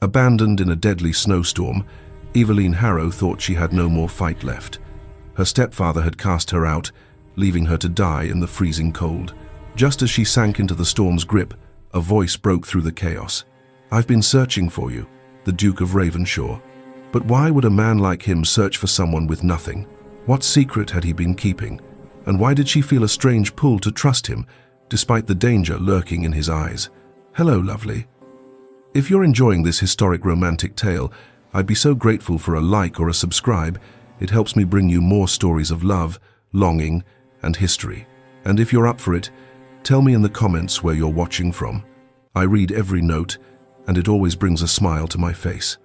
Abandoned in a deadly snowstorm, Eveline Harrow thought she had no more fight left. Her stepfather had cast her out, leaving her to die in the freezing cold. Just as she sank into the storm's grip, a voice broke through the chaos. "I've been searching for you, the Duke of Ravenshaw. But why would a man like him search for someone with nothing? What secret had he been keeping? And why did she feel a strange pull to trust him, despite the danger lurking in his eyes? Hello, lovely. If you're enjoying this historic romantic tale, I'd be so grateful for a like or a subscribe. It helps me bring you more stories of love, longing, and history. And if you're up for it, tell me in the comments where you're watching from. I read every note, and it always brings a smile to my face.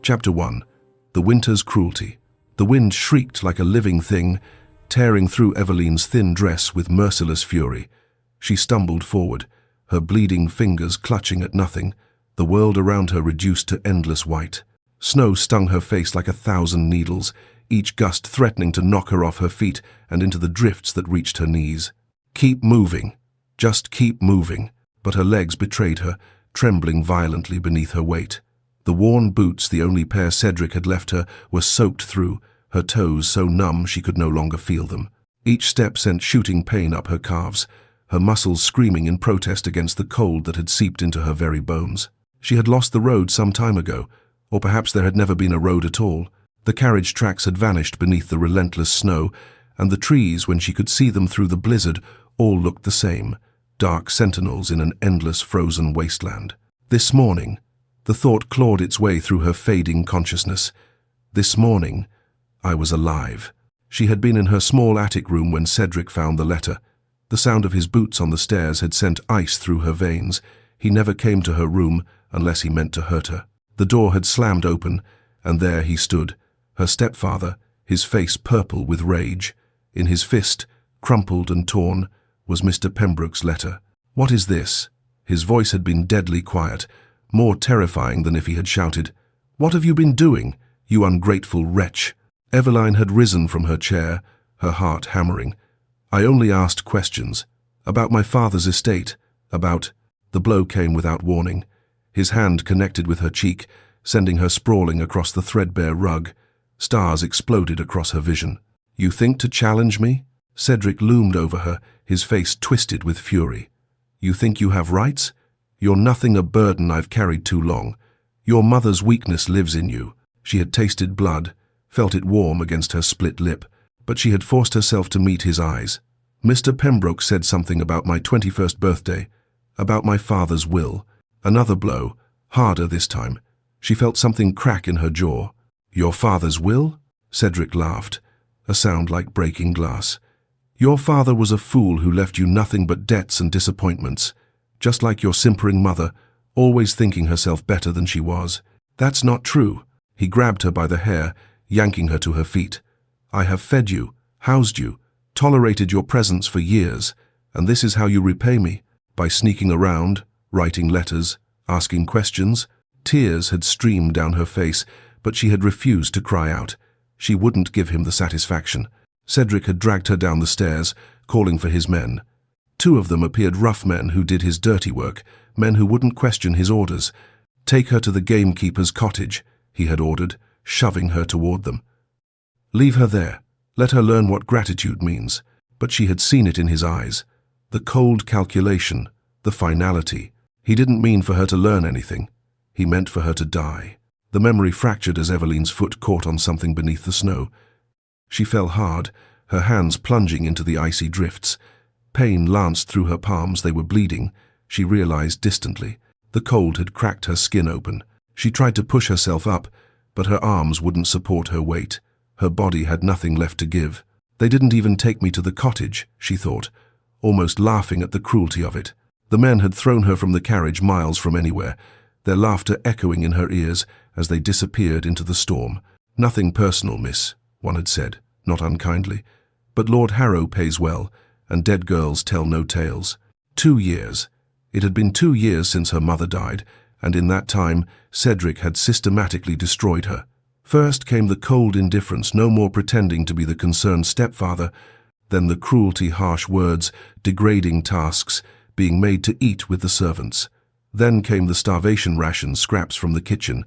Chapter 1. The Winter's Cruelty. The wind shrieked like a living thing, tearing through Eveline's thin dress with merciless fury. She stumbled forward, her bleeding fingers clutching at nothing, the world around her reduced to endless white. Snow stung her face like 1,000 needles, each gust threatening to knock her off her feet and into the drifts that reached her knees. Keep moving. Just keep moving. But her legs betrayed her, trembling violently beneath her weight. The worn boots, the only pair Cedric had left her, were soaked through, her toes so numb she could no longer feel them. Each step sent shooting pain up her calves, her muscles screaming in protest against the cold that had seeped into her very bones. She had lost the road some time ago, or perhaps there had never been a road at all. The carriage tracks had vanished beneath the relentless snow, and the trees, when she could see them through the blizzard, all looked the same, dark sentinels in an endless frozen wasteland. This morning, the thought clawed its way through her fading consciousness. This morning, I was alive. She had been in her small attic room when Cedric found the letter. The sound of his boots on the stairs had sent ice through her veins. He never came to her room unless he meant to hurt her. The door had slammed open, and there he stood, her stepfather, his face purple with rage. In his fist, crumpled and torn, was Mr. Pembroke's letter. "What is this?" His voice had been deadly quiet, more terrifying than if he had shouted. "What have you been doing, you ungrateful wretch?" Eveline had risen from her chair, her heart hammering. "I only asked questions. About my father's estate, about—" The blow came without warning. His hand connected with her cheek, sending her sprawling across the threadbare rug. Stars exploded across her vision. "You think to challenge me?" Cedric loomed over her, his face twisted with fury. "You think you have rights? You're nothing, a burden I've carried too long. Your mother's weakness lives in you." She had tasted blood, felt it warm against her split lip, but she had forced herself to meet his eyes. "Mr. Pembroke said something about my 21st birthday, about my father's will." Another blow, harder this time. She felt something crack in her jaw. "Your father's will?" Cedric laughed, a sound like breaking glass. "Your father was a fool who left you nothing but debts and disappointments, just like your simpering mother, always thinking herself better than she was. That's not true." He grabbed her by the hair, yanking her to her feet. "I have fed you, housed you, tolerated your presence for years, and this is how you repay me? By sneaking around, writing letters, asking questions?" Tears had streamed down her face, but she had refused to cry out. She wouldn't give him the satisfaction. Cedric had dragged her down the stairs, calling for his men. Two of them appeared rough men who did his dirty work, men who wouldn't question his orders. "Take her to the gamekeeper's cottage," he had ordered, shoving her toward them. "Leave her there. Let her learn what gratitude means." But she had seen it in his eyes. The cold calculation, the finality. He didn't mean for her to learn anything. He meant for her to die. The memory fractured as Eveline's foot caught on something beneath the snow. She fell hard, her hands plunging into the icy drifts. Pain lanced through her palms, they were bleeding, she realized distantly. The cold had cracked her skin open. She tried to push herself up, but her arms wouldn't support her weight. Her body had nothing left to give. "They didn't even take me to the cottage," she thought, almost laughing at the cruelty of it. The men had thrown her from the carriage miles from anywhere, their laughter echoing in her ears as they disappeared into the storm. "Nothing personal, miss," one had said, not unkindly, "but Lord Harrow pays well, and dead girls tell no tales." 2 years. It had been 2 years since her mother died, and in that time Cedric had systematically destroyed her. First came the cold indifference, no more pretending to be the concerned stepfather, then the cruelty, harsh words, degrading tasks, being made to eat with the servants. Then came the starvation ration scraps from the kitchen,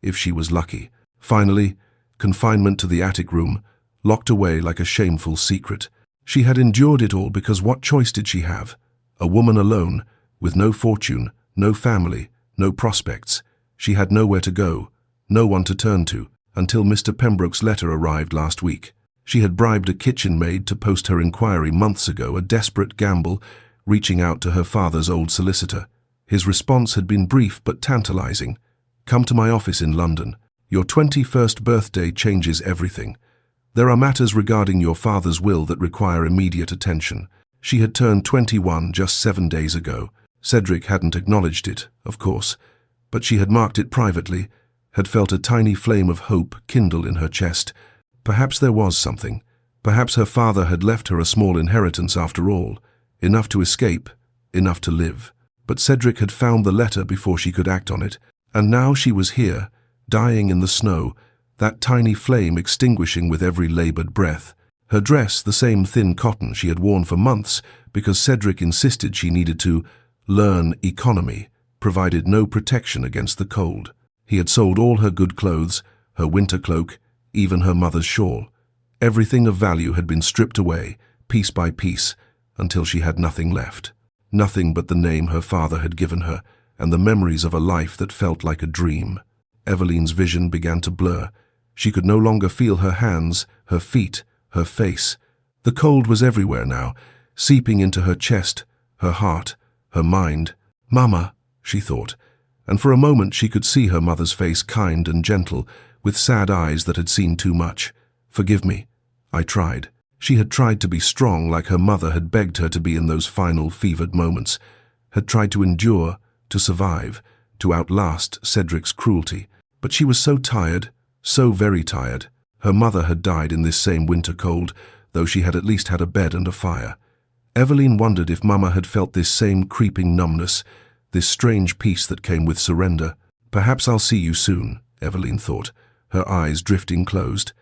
if she was lucky. Finally, confinement to the attic room, locked away like a shameful secret. She had endured it all because what choice did she have? A woman alone, with no fortune, no family, no prospects. She had nowhere to go, no one to turn to, until Mr. Pembroke's letter arrived last week. She had bribed a kitchen maid to post her inquiry months ago, a desperate gamble, reaching out to her father's old solicitor. His response had been brief but tantalizing. "Come to my office in London. Your 21st birthday changes everything. There are matters regarding your father's will that require immediate attention." She had turned 21 just 7 days ago. Cedric hadn't acknowledged it, of course, but she had marked it privately, had felt a tiny flame of hope kindle in her chest. Perhaps there was something. Perhaps her father had left her a small inheritance after all, enough to escape, enough to live. But Cedric had found the letter before she could act on it, and now she was here, dying in the snow, that tiny flame extinguishing with every labored breath. Her dress, the same thin cotton she had worn for months because Cedric insisted she needed to learn economy, provided no protection against the cold. He had sold all her good clothes, her winter cloak, even her mother's shawl. Everything of value had been stripped away, piece by piece, until she had nothing left. Nothing but the name her father had given her, and the memories of a life that felt like a dream. Eveline's vision began to blur. She could no longer feel her hands, her feet, her face. The cold was everywhere now, seeping into her chest, her heart, her mind. "Mama," she thought, and for a moment she could see her mother's face, kind and gentle, with sad eyes that had seen too much. "Forgive me. I tried." She had tried to be strong like her mother had begged her to be in those final fevered moments, had tried to endure, to survive, to outlast Cedric's cruelty. But she was so tired, so very tired. Her mother had died in this same winter cold, though she had at least had a bed and a fire. Eveline wondered if Mama had felt this same creeping numbness, this strange peace that came with surrender. "Perhaps I'll see you soon," Eveline thought, her eyes drifting closed.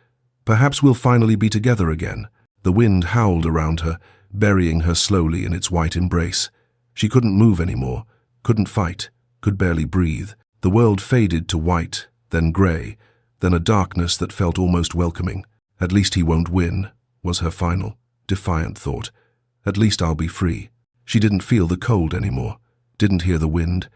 "Perhaps we'll finally be together again." The wind howled around her, burying her slowly in its white embrace. She couldn't move anymore, couldn't fight, could barely breathe. The world faded to white, then grey, then a darkness that felt almost welcoming. "At least he won't win," was her final, defiant thought. "At least I'll be free." She didn't feel the cold anymore, didn't hear the wind.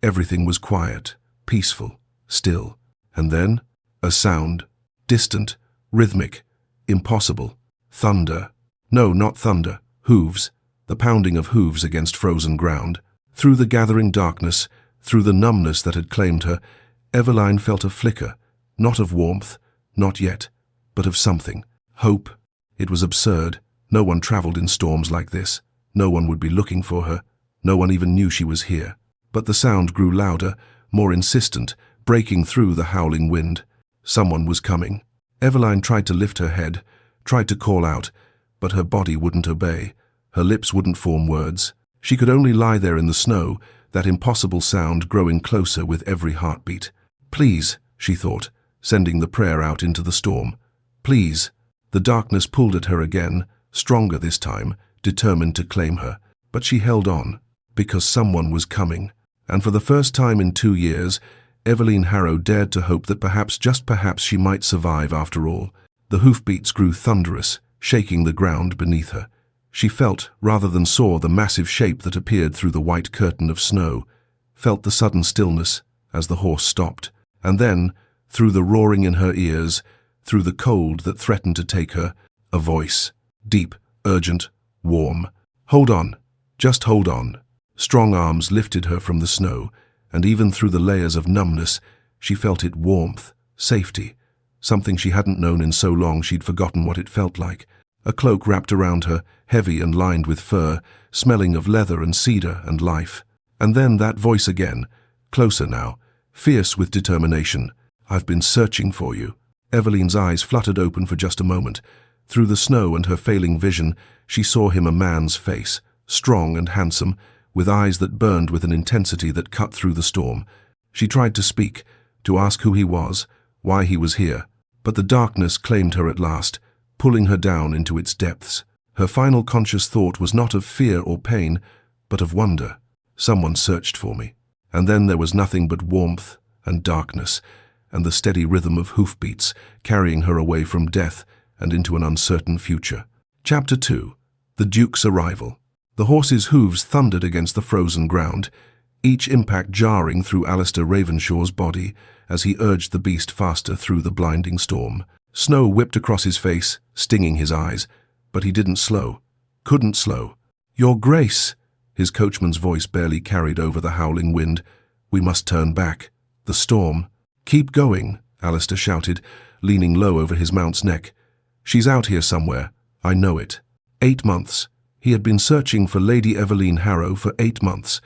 Everything was quiet, peaceful, still. And then, a sound, distant, rhythmic, impossible. Thunder. No, not thunder. Hooves. The pounding of hooves against frozen ground. Through the gathering darkness, through the numbness that had claimed her, Eveline felt a flicker, not of warmth, not yet, but of something. Hope. It was absurd. No one traveled in storms like this. No one would be looking for her. No one even knew she was here. But the sound grew louder, more insistent, breaking through the howling wind. Someone was coming. Eveline tried to lift her head, tried to call out, but her body wouldn't obey. Her lips wouldn't form words. She could only lie there in the snow, that impossible sound growing closer with every heartbeat. "Please," she thought, sending the prayer out into the storm. "Please." The darkness pulled at her again, stronger this time, determined to claim her. But she held on, because someone was coming. And for the first time in 2 years, Eveline Harrow dared to hope that perhaps, just perhaps, she might survive after all. The hoofbeats grew thunderous, shaking the ground beneath her. She felt, rather than saw, the massive shape that appeared through the white curtain of snow, felt the sudden stillness as the horse stopped. And then, through the roaring in her ears, through the cold that threatened to take her, a voice. Deep, urgent, warm. "Hold on. Just hold on." Strong arms lifted her from the snow, and even through the layers of numbness, she felt it warmth, safety. Something she hadn't known in so long she'd forgotten what it felt like. A cloak wrapped around her, heavy and lined with fur, smelling of leather and cedar and life. And then that voice again, closer now, fierce with determination. "I've been searching for you." Eveline's eyes fluttered open for just a moment. Through the snow and her failing vision, she saw him, a man's face, strong and handsome, with eyes that burned with an intensity that cut through the storm. She tried to speak, to ask who he was, why he was here. But the darkness claimed her at last, pulling her down into its depths. Her final conscious thought was not of fear or pain, but of wonder. "Someone searched for me, And then there was nothing but warmth and darkness, and the steady rhythm of hoofbeats carrying her away from death and into an uncertain future. Chapter 2. The Duke's Arrival. The horse's hooves thundered against the frozen ground, each impact jarring through Alistair Ravenshaw's body as he urged the beast faster through the blinding storm. Snow whipped across his face, stinging his eyes, but he didn't slow, couldn't slow. "Your Grace!" His coachman's voice barely carried over the howling wind. "We must turn back. The storm." "Keep going," Alistair shouted, leaning low over his mount's neck. "She's out here somewhere. I know it." 8 months. He had been searching for Lady Eveline Harrow for 8 months,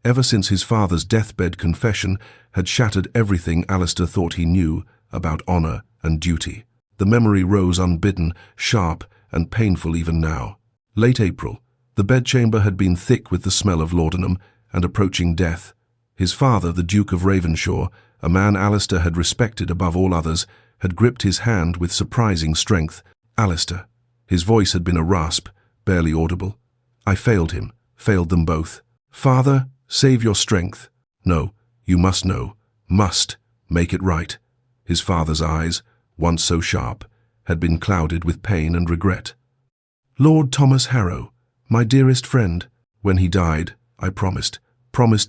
ever since his father's deathbed confession had shattered everything Alistair thought he knew about honor and duty. The memory rose unbidden, sharp and painful even now. Late April. The bedchamber had been thick with the smell of laudanum and approaching death. His father, the Duke of Ravenshaw, a man Alistair had respected above all others, had gripped his hand with surprising strength. "Alistair." His voice had been a rasp, barely audible. "I failed him, failed them both. Father, save your strength." "No, you must know, must, make it right." His father's eyes, once so sharp, had been clouded with pain and regret. "Lord Thomas Harrow, my dearest friend, when he died, I promised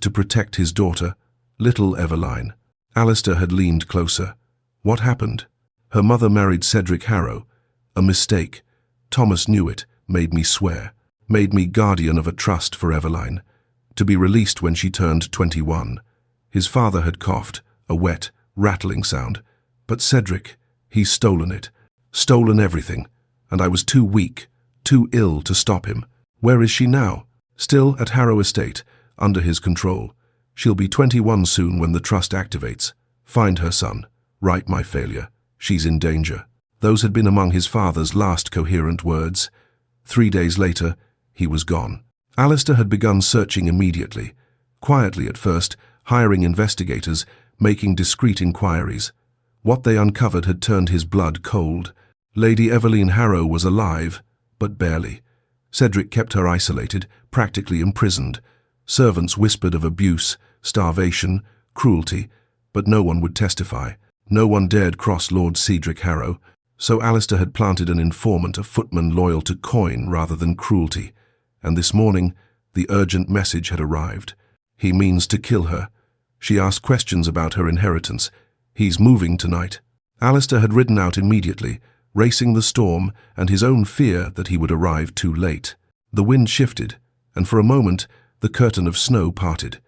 to protect his daughter, little Eveline." Alistair had leaned closer. "What happened?" "Her mother married Cedric Harrow. A mistake. Thomas knew it, made me swear, made me guardian of a trust for Eveline, to be released when she turned 21. His father had coughed, a wet, rattling sound. "But Cedric, he's stolen it, stolen everything, and I was too weak, too ill to stop him." "Where is she now?" "Still at Harrow Estate, under his control. She'll be 21 soon when the trust activates. Find her, son. Right my failure. She's in danger." Those had been among his father's last coherent words. 3 days later, he was gone. Alistair had begun searching immediately, quietly at first, hiring investigators, making discreet inquiries. What they uncovered had turned his blood cold. Lady Eveline Harrow was alive, but barely. Cedric kept her isolated, practically imprisoned. Servants whispered of abuse, starvation, cruelty, but no one would testify. No one dared cross Lord Cedric Harrow, so Alistair had planted an informant, a footman loyal to coin rather than cruelty. And this morning, the urgent message had arrived. "He means to kill her." She asked questions about her inheritance. "He's moving tonight." Alistair had ridden out immediately, racing the storm and his own fear that he would arrive too late. The wind shifted, and for a moment the curtain of snow parted.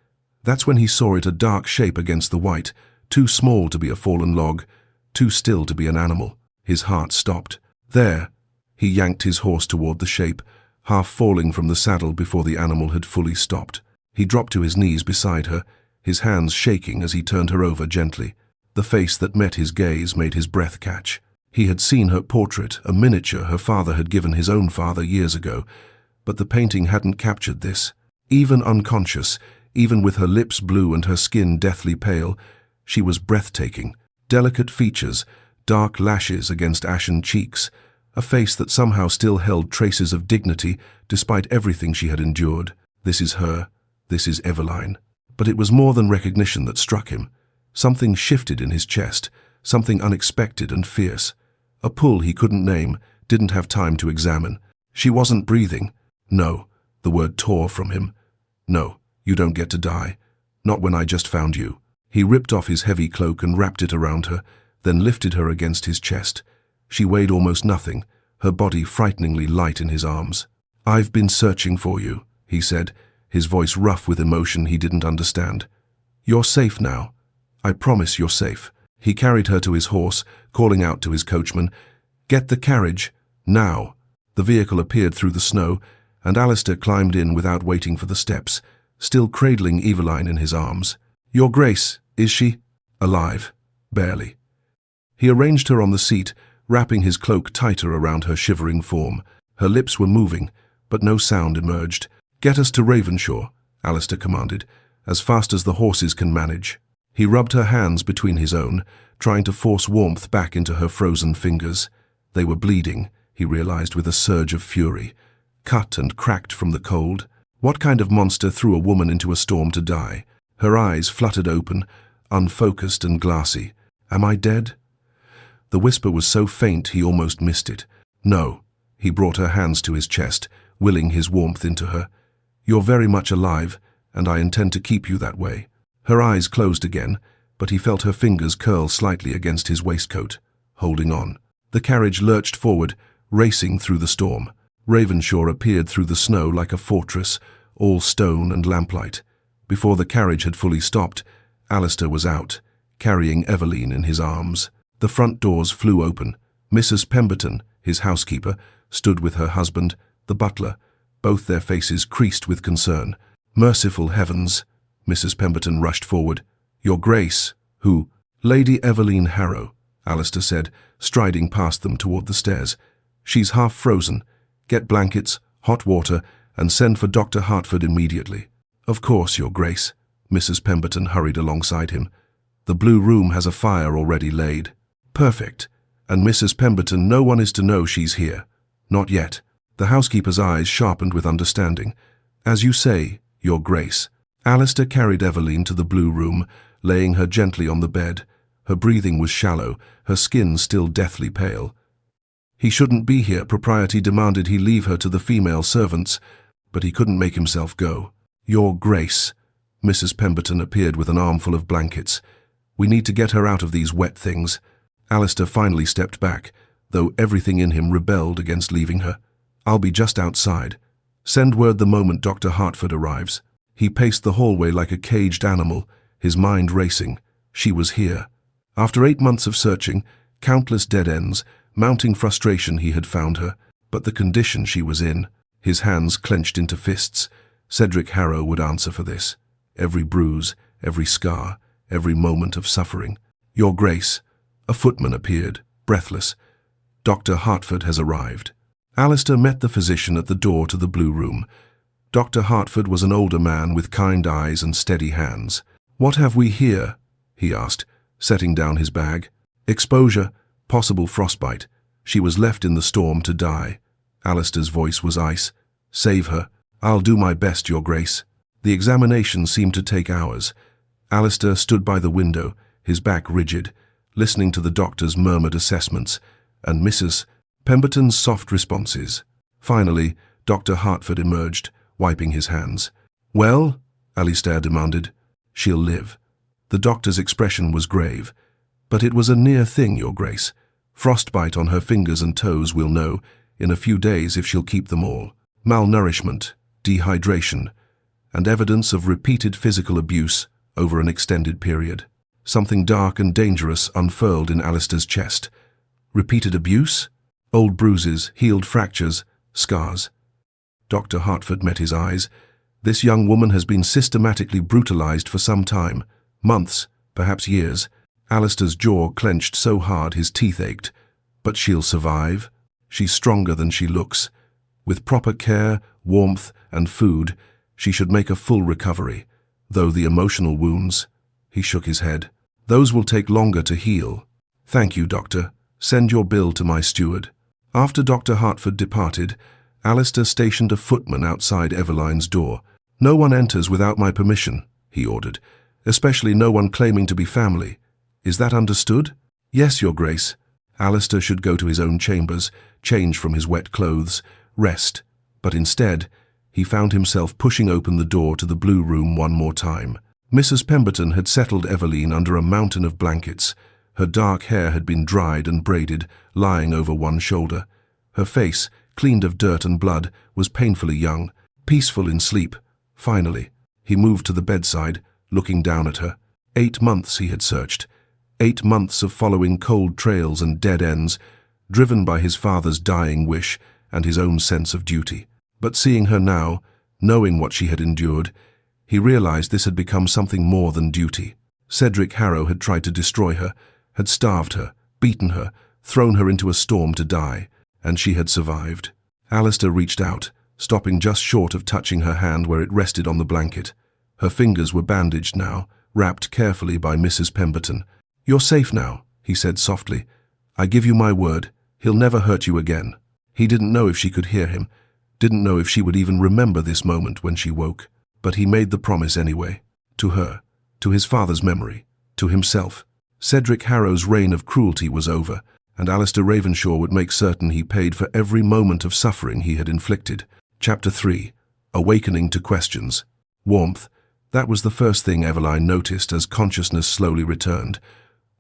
That's when he saw it, a dark shape against the white, too small to be a fallen log, too still to be an animal. His heart stopped. "There." He yanked his horse toward the shape, half falling from the saddle before the animal had fully stopped. He dropped to his knees beside her, his hands shaking as he turned her over gently. The face that met his gaze made his breath catch. He had seen her portrait, a miniature her father had given his own father years ago, but the painting hadn't captured this. Even unconscious, even with her lips blue and her skin deathly pale, she was breathtaking. Delicate features, dark lashes against ashen cheeks, a face that somehow still held traces of dignity despite everything she had endured. This is her, this is Eveline. But it was more than recognition that struck him. Something shifted in his chest, something unexpected and fierce. A pull he couldn't name, didn't have time to examine. She wasn't breathing. "No," the word tore from him. "No, you don't get to die. Not when I just found you." He ripped off his heavy cloak and wrapped it around her, then lifted her against his chest. She weighed almost nothing, her body frighteningly light in his arms. "I've been searching for you," he said, his voice rough with emotion he didn't understand. "You're safe now. I promise you're safe." He carried her to his horse, calling out to his coachman, "Get the carriage, now." The vehicle appeared through the snow, and Alistair climbed in without waiting for the steps, still cradling Eveline in his arms. "Your Grace, is she?" "Alive. Barely." He arranged her on the seat, wrapping his cloak tighter around her shivering form. Her lips were moving, but no sound emerged. "Get us to Ravenshaw," Alistair commanded, "as fast as the horses can manage." He rubbed her hands between his own, trying to force warmth back into her frozen fingers. They were bleeding, he realized with a surge of fury. Cut and cracked from the cold. What kind of monster threw a woman into a storm to die? Her eyes fluttered open, unfocused and glassy. "Am I dead?" The whisper was so faint he almost missed it. "No." He brought her hands to his chest, willing his warmth into her. "You're very much alive, and I intend to keep you that way." Her eyes closed again, but he felt her fingers curl slightly against his waistcoat, holding on. The carriage lurched forward, racing through the storm. Ravenshaw appeared through the snow like a fortress, all stone and lamplight. Before the carriage had fully stopped, Alistair was out, carrying Eveline in his arms. The front doors flew open. Mrs. Pemberton, his housekeeper, stood with her husband, the butler, both their faces creased with concern. "Merciful heavens!" Mrs. Pemberton rushed forward. "Your Grace." "Who?" "Lady Eveline Harrow," Alistair said, striding past them toward the stairs. "She's half frozen. Get blankets, hot water, and send for Dr. Hartford immediately." "Of course, Your Grace." Mrs. Pemberton hurried alongside him. "The blue room has a fire already laid." "Perfect. And Mrs. Pemberton, no one is to know she's here." "Not yet." The housekeeper's eyes sharpened with understanding. "As you say, Your Grace." Alistair carried Eveline to the blue room, laying her gently on the bed. Her breathing was shallow, her skin still deathly pale. He shouldn't be here. Propriety demanded he leave her to the female servants, but he couldn't make himself go. "Your Grace." Mrs. Pemberton appeared with an armful of blankets. "We need to get her out of these wet things." Alistair finally stepped back, though everything in him rebelled against leaving her. "I'll be just outside. Send word the moment Dr. Hartford arrives." He paced the hallway like a caged animal, his mind racing. She was here. After 8 months of searching, countless dead ends, mounting frustration, he had found her, but the condition she was in. His hands clenched into fists. Cedric Harrow would answer for this. Every bruise, every scar, every moment of suffering. "Your Grace." A footman appeared, breathless. "Dr. Hartford has arrived." Alistair met the physician at the door to the blue room. Dr. Hartford was an older man with kind eyes and steady hands. "What have we here?" he asked, setting down his bag. "Exposure, possible frostbite. She was left in the storm to die." Alistair's voice was ice. "Save her." "I'll do my best, Your Grace." The examination seemed to take hours. Alistair stood by the window, his back rigid, listening to the doctor's murmured assessments and Mrs. Pemberton's soft responses. Finally, Dr. Hartford emerged, wiping his hands. "Well?" Alistair demanded. "She'll live." The doctor's expression was grave. "But it was a near thing, Your Grace. Frostbite on her fingers and toes, we'll know in a few days if she'll keep them all. Malnourishment, dehydration, and evidence of repeated physical abuse over an extended period." Something dark and dangerous unfurled in Alistair's chest. Repeated abuse? Old bruises, healed fractures, scars. Dr. Hartford met his eyes. "This young woman has been systematically brutalized for some time. Months, perhaps years." Alistair's jaw clenched so hard his teeth ached. "But she'll survive. She's stronger than she looks. With proper care, warmth, and food, she should make a full recovery. Though the emotional wounds..." He shook his head. "Those will take longer to heal." "Thank you, Doctor. Send your bill to my steward." After Dr. Hartford departed, Alistair stationed a footman outside Eveline's door. "No one enters without my permission," he ordered, "especially no one claiming to be family. Is that understood?" "Yes, Your Grace." Alistair should go to his own chambers, change from his wet clothes, rest. But instead, he found himself pushing open the door to the blue room one more time. Mrs. Pemberton had settled Eveline under a mountain of blankets. Her dark hair had been dried and braided, lying over one shoulder. Her face, cleaned of dirt and blood, was painfully young, peaceful in sleep. Finally, he moved to the bedside, looking down at her. 8 months he had searched. 8 months of following cold trails and dead ends, driven by his father's dying wish and his own sense of duty. But seeing her now, knowing what she had endured, he realized this had become something more than duty. Cedric Harrow had tried to destroy her, had starved her, beaten her, thrown her into a storm to die, and she had survived. Alistair reached out, stopping just short of touching her hand where it rested on the blanket. Her fingers were bandaged now, wrapped carefully by Mrs. Pemberton. "You're safe now," he said softly. "I give you my word, he'll never hurt you again." He didn't know if she could hear him, didn't know if she would even remember this moment when she woke. But he made the promise anyway, to her. to his father's memory, to himself. Cedric Harrow's reign of cruelty was over, and Alistair Ravenshaw would make certain he paid for every moment of suffering he had inflicted. Chapter 3. Awakening to Questions. Warmth. That was the first thing Eveline noticed as consciousness slowly returned.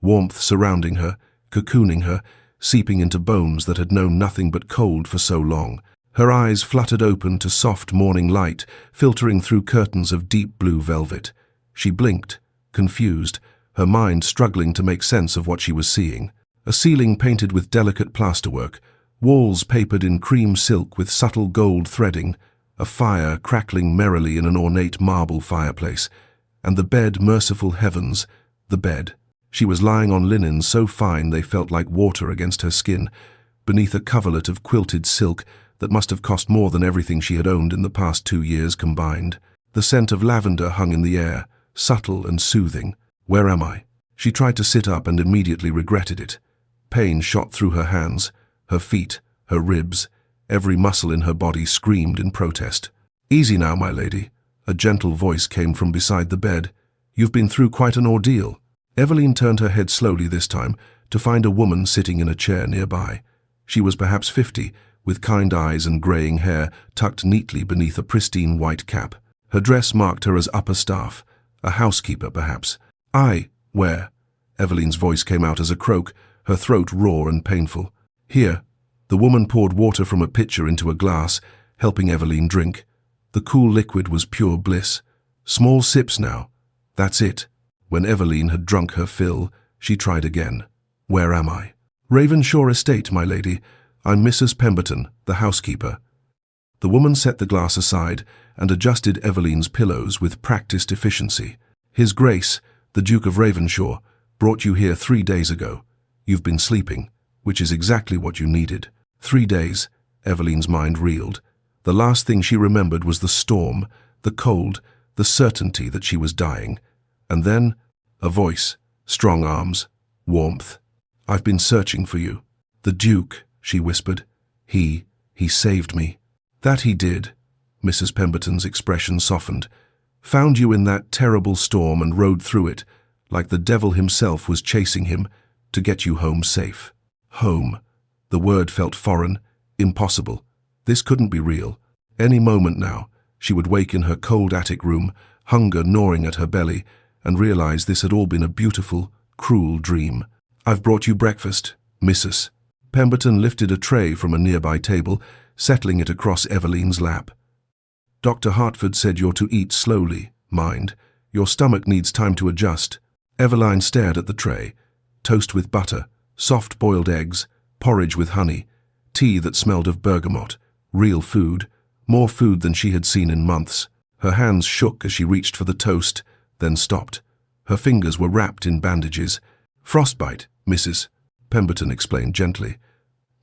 Warmth surrounding her, cocooning her, seeping into bones that had known nothing but cold for so long. Her eyes fluttered open to soft morning light, filtering through curtains of deep blue velvet. She blinked, confused, her mind struggling to make sense of what she was seeing. A ceiling painted with delicate plasterwork, walls papered in cream silk with subtle gold threading, a fire crackling merrily in an ornate marble fireplace, and the bed, merciful heavens, the bed. She was lying on linen so fine they felt like water against her skin, beneath a coverlet of quilted silk that must have cost more than everything she had owned in the past 2 years combined. The scent of lavender hung in the air, subtle and soothing. Where am I? She tried to sit up and immediately regretted it. Pain shot through her hands, her feet, her ribs. Every muscle in her body screamed in protest. Easy now, my lady. A gentle voice came from beside the bed. You've been through quite an ordeal. Eveline turned her head slowly this time to find a woman sitting in a chair nearby. She was perhaps 50, with kind eyes and greying hair tucked neatly beneath a pristine white cap. Her dress marked her as upper staff, a housekeeper perhaps. Where? Eveline's voice came out as a croak, her throat raw and painful. Here. The woman poured water from a pitcher into a glass, helping Eveline drink. The cool liquid was pure bliss. Small sips now. That's it. When Eveline had drunk her fill, she tried again. Where am I? Ravenshaw Estate, my lady. I'm Mrs. Pemberton, the housekeeper. The woman set the glass aside and adjusted Eveline's pillows with practiced efficiency. His Grace, the Duke of Ravenshaw, brought you here 3 days ago. You've been sleeping, which is exactly what you needed. 3 days, Eveline's mind reeled. The last thing she remembered was the storm, the cold, the certainty that she was dying. And then, a voice, strong arms, warmth. I've been searching for you. The Duke, she whispered. He saved me. That he did. Mrs. Pemberton's expression softened. Found you in that terrible storm and rode through it, like the devil himself was chasing him, to get you home safe. Home. The word felt foreign, impossible. This couldn't be real. Any moment now, she would wake in her cold attic room, hunger gnawing at her belly, and realize this had all been a beautiful, cruel dream. I've brought you breakfast, Mrs. Pemberton lifted a tray from a nearby table, settling it across Eveline's lap. Dr. Hartford said you're to eat slowly, mind. Your stomach needs time to adjust. Eveline stared at the tray. Toast with butter, soft boiled eggs, porridge with honey, tea that smelled of bergamot, real food, more food than she had seen in months. Her hands shook as she reached for the toast, then stopped. Her fingers were wrapped in bandages. Frostbite, Mrs. Pemberton explained gently.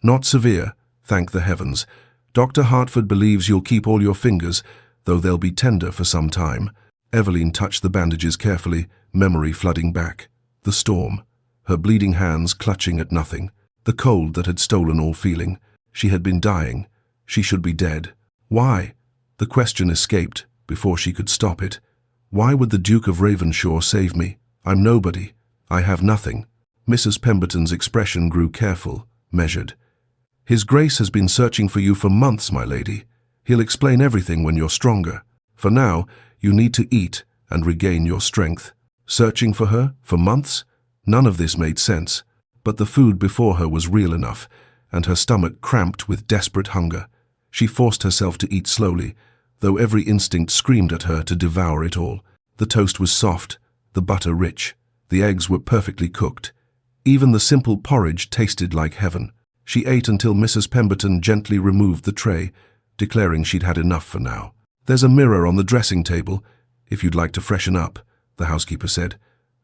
Not severe, thank the heavens. Dr. Hartford believes you'll keep all your fingers, though they'll be tender for some time. Eveline touched the bandages carefully, memory flooding back. The storm, her bleeding hands clutching at nothing. The cold that had stolen all feeling. She had been dying. She should be dead. Why? The question escaped before she could stop it. Why would the Duke of Ravenshaw save me? I'm nobody. I have nothing. Mrs. Pemberton's expression grew careful, measured. His Grace has been searching for you for months, my lady. He'll explain everything when you're stronger. For now, you need to eat and regain your strength. Searching for her? For months? None of this made sense. But the food before her was real enough, and her stomach cramped with desperate hunger. She forced herself to eat slowly, though every instinct screamed at her to devour it all. The toast was soft, the butter rich, the eggs were perfectly cooked. Even the simple porridge tasted like heaven. She ate until Mrs. Pemberton gently removed the tray, declaring she'd had enough for now. There's a mirror on the dressing table, if you'd like to freshen up, the housekeeper said.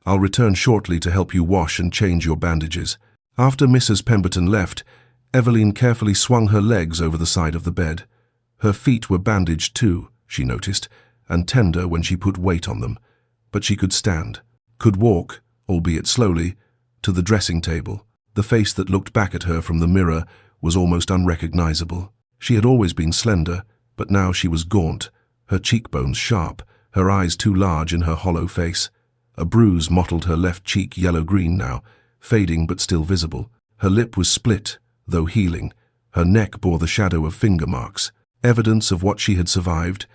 I'll return shortly to help you wash and change your bandages. After Mrs. Pemberton left, Eveline carefully swung her legs over the side of the bed. Her feet were bandaged too, she noticed, and tender when she put weight on them. But she could stand, could walk, albeit slowly, to the dressing table. The face that looked back at her from the mirror was almost unrecognizable. She had always been slender, but now she was gaunt, her cheekbones sharp, her eyes too large in her hollow face. A bruise mottled her left cheek yellow-green now, fading but still visible. Her lip was split, though healing. Her neck bore the shadow of finger marks, evidence of what she had survived,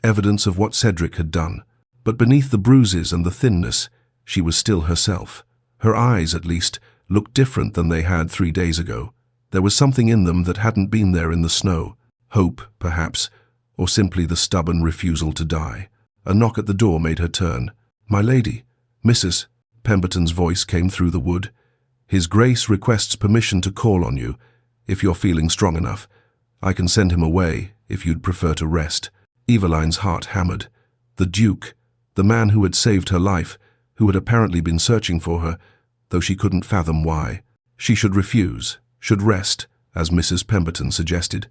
evidence of what Cedric had done. But beneath the bruises and the thinness, she was still herself. Her eyes, at least, looked different than they had 3 days ago. There was something in them that hadn't been there in the snow. Hope, perhaps, or simply the stubborn refusal to die. A knock at the door made her turn. "My lady, Mrs." Pemberton's voice came through the wood. "His Grace requests permission to call on you, if you're feeling strong enough. I can send him away, if you'd prefer to rest." Eveline's heart hammered. The Duke, the man who had saved her life, who had apparently been searching for her, though she couldn't fathom why. She should refuse, should rest, as Mrs. Pemberton suggested.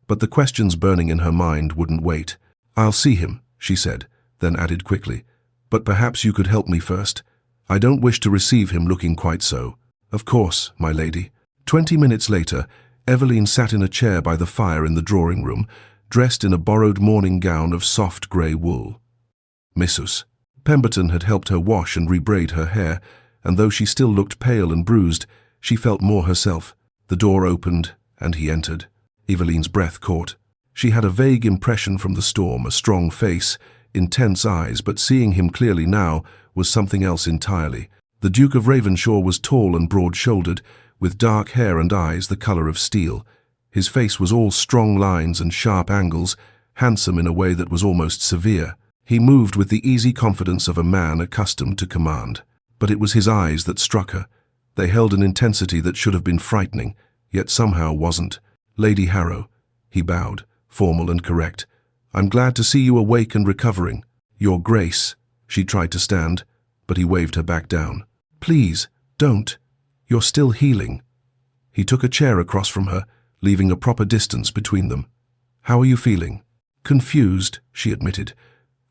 But the questions burning in her mind wouldn't wait. "I'll see him," she said, then added quickly, "but perhaps you could help me first. I don't wish to receive him looking quite so." "Of course, my lady." 20 minutes later, Eveline sat in a chair by the fire in the drawing room, dressed in a borrowed morning gown of soft grey wool. Mrs. Pemberton had helped her wash and rebraid her hair, and though she still looked pale and bruised, she felt more herself. The door opened, and he entered. Eveline's breath caught. She had a vague impression from the storm, a strong face, intense eyes, but seeing him clearly now was something else entirely. The Duke of Ravenshaw was tall and broad-shouldered, with dark hair and eyes the colour of steel. His face was all strong lines and sharp angles, handsome in a way that was almost severe. He moved with the easy confidence of a man accustomed to command. But it was his eyes that struck her. They held an intensity that should have been frightening, yet somehow wasn't. "Lady Harrow," he bowed, formal and correct. "I'm glad to see you awake and recovering." "Your Grace." She tried to stand, but he waved her back down. "Please, don't. You're still healing." He took a chair across from her, leaving a proper distance between them. "How are you feeling?" "Confused," she admitted.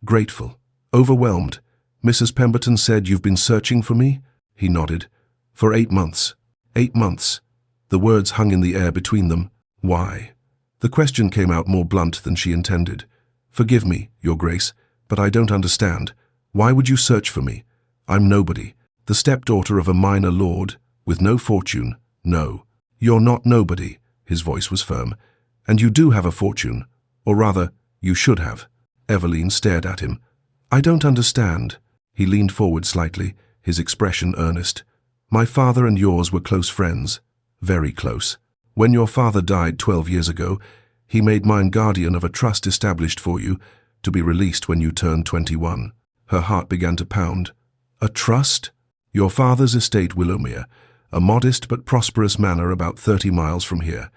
"Grateful. Overwhelmed. Mrs. Pemberton said you've been searching for me?" He nodded. "For 8 months. 8 months." The words hung in the air between them. "Why?" The question came out more blunt than she intended. "Forgive me, Your Grace, but I don't understand. Why would you search for me? I'm nobody. The stepdaughter of a minor lord, with no fortune. No. You're not nobody." His voice was firm. "And you do have a fortune. Or rather, you should have." Eveline stared at him. "I don't understand." He leaned forward slightly, his expression earnest. "My father and yours were close friends. Very close. When your father died 12 years ago, he made mine guardian of a trust established for you, to be released when you turned 21. Her heart began to pound. "A trust?" "Your father's estate, Willowmere, a modest but prosperous manor about 30 miles from here,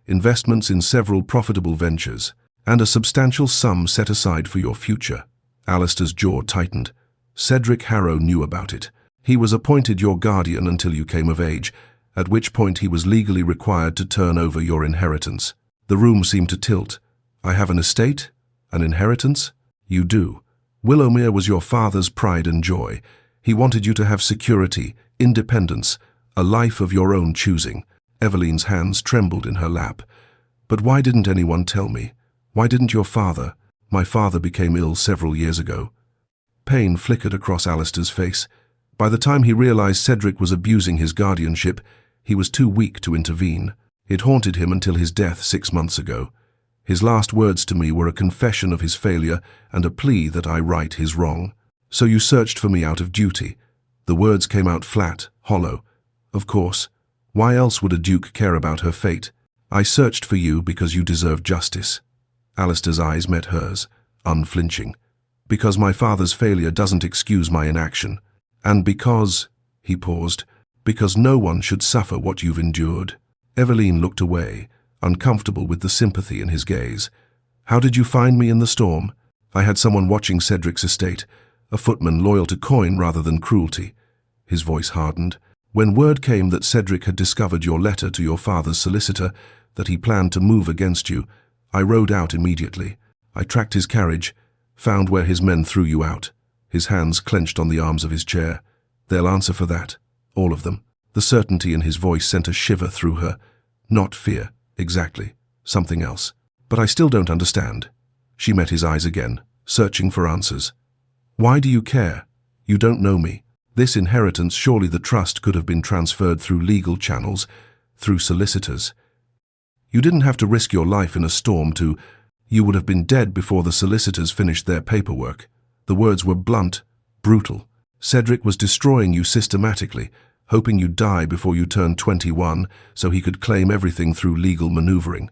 investments in several profitable ventures, and a substantial sum set aside for your future." Alistair's jaw tightened. "Cedric Harrow knew about it. He was appointed your guardian until you came of age, at which point he was legally required to turn over your inheritance." The room seemed to tilt. "I have an estate? An inheritance?" "You do. Willowmere was your father's pride and joy. He wanted you to have security, independence, a life of your own choosing." Eveline's hands trembled in her lap. "But why didn't anyone tell me? Why didn't your father?" "My father became ill several years ago." Pain flickered across Alistair's face. By the time he realized Cedric was abusing his guardianship, he was too weak to intervene. It haunted him until his death 6 months ago. His last words to me were a confession of his failure and a plea that I right his wrong. "So you searched for me out of duty." The words came out flat, hollow. "Of course. Why else would a duke care about her fate? I searched for you because you deserve justice." Alistair's eyes met hers, unflinching. "Because my father's failure doesn't excuse my inaction. And because," he paused, "because no one should suffer what you've endured." Eveline looked away, uncomfortable with the sympathy in his gaze. "How did you find me in the storm?" "I had someone watching Cedric's estate, a footman loyal to coin rather than cruelty." His voice hardened. "When word came that Cedric had discovered your letter to your father's solicitor, that he planned to move against you, I rode out immediately. I tracked his carriage, found where his men threw you out." His hands clenched on the arms of his chair. "They'll answer for that. All of them." The certainty in his voice sent a shiver through her. "Not fear, exactly. Something else. But I still don't understand." She met his eyes again, searching for answers. "Why do you care?" You don't know me. This inheritance, surely the trust could have been transferred through legal channels, through solicitors. You didn't have to risk your life in a storm to... You would have been dead before the solicitors finished their paperwork. The words were blunt, brutal. Cedric was destroying you systematically, hoping you'd die before you turned 21 so he could claim everything through legal maneuvering.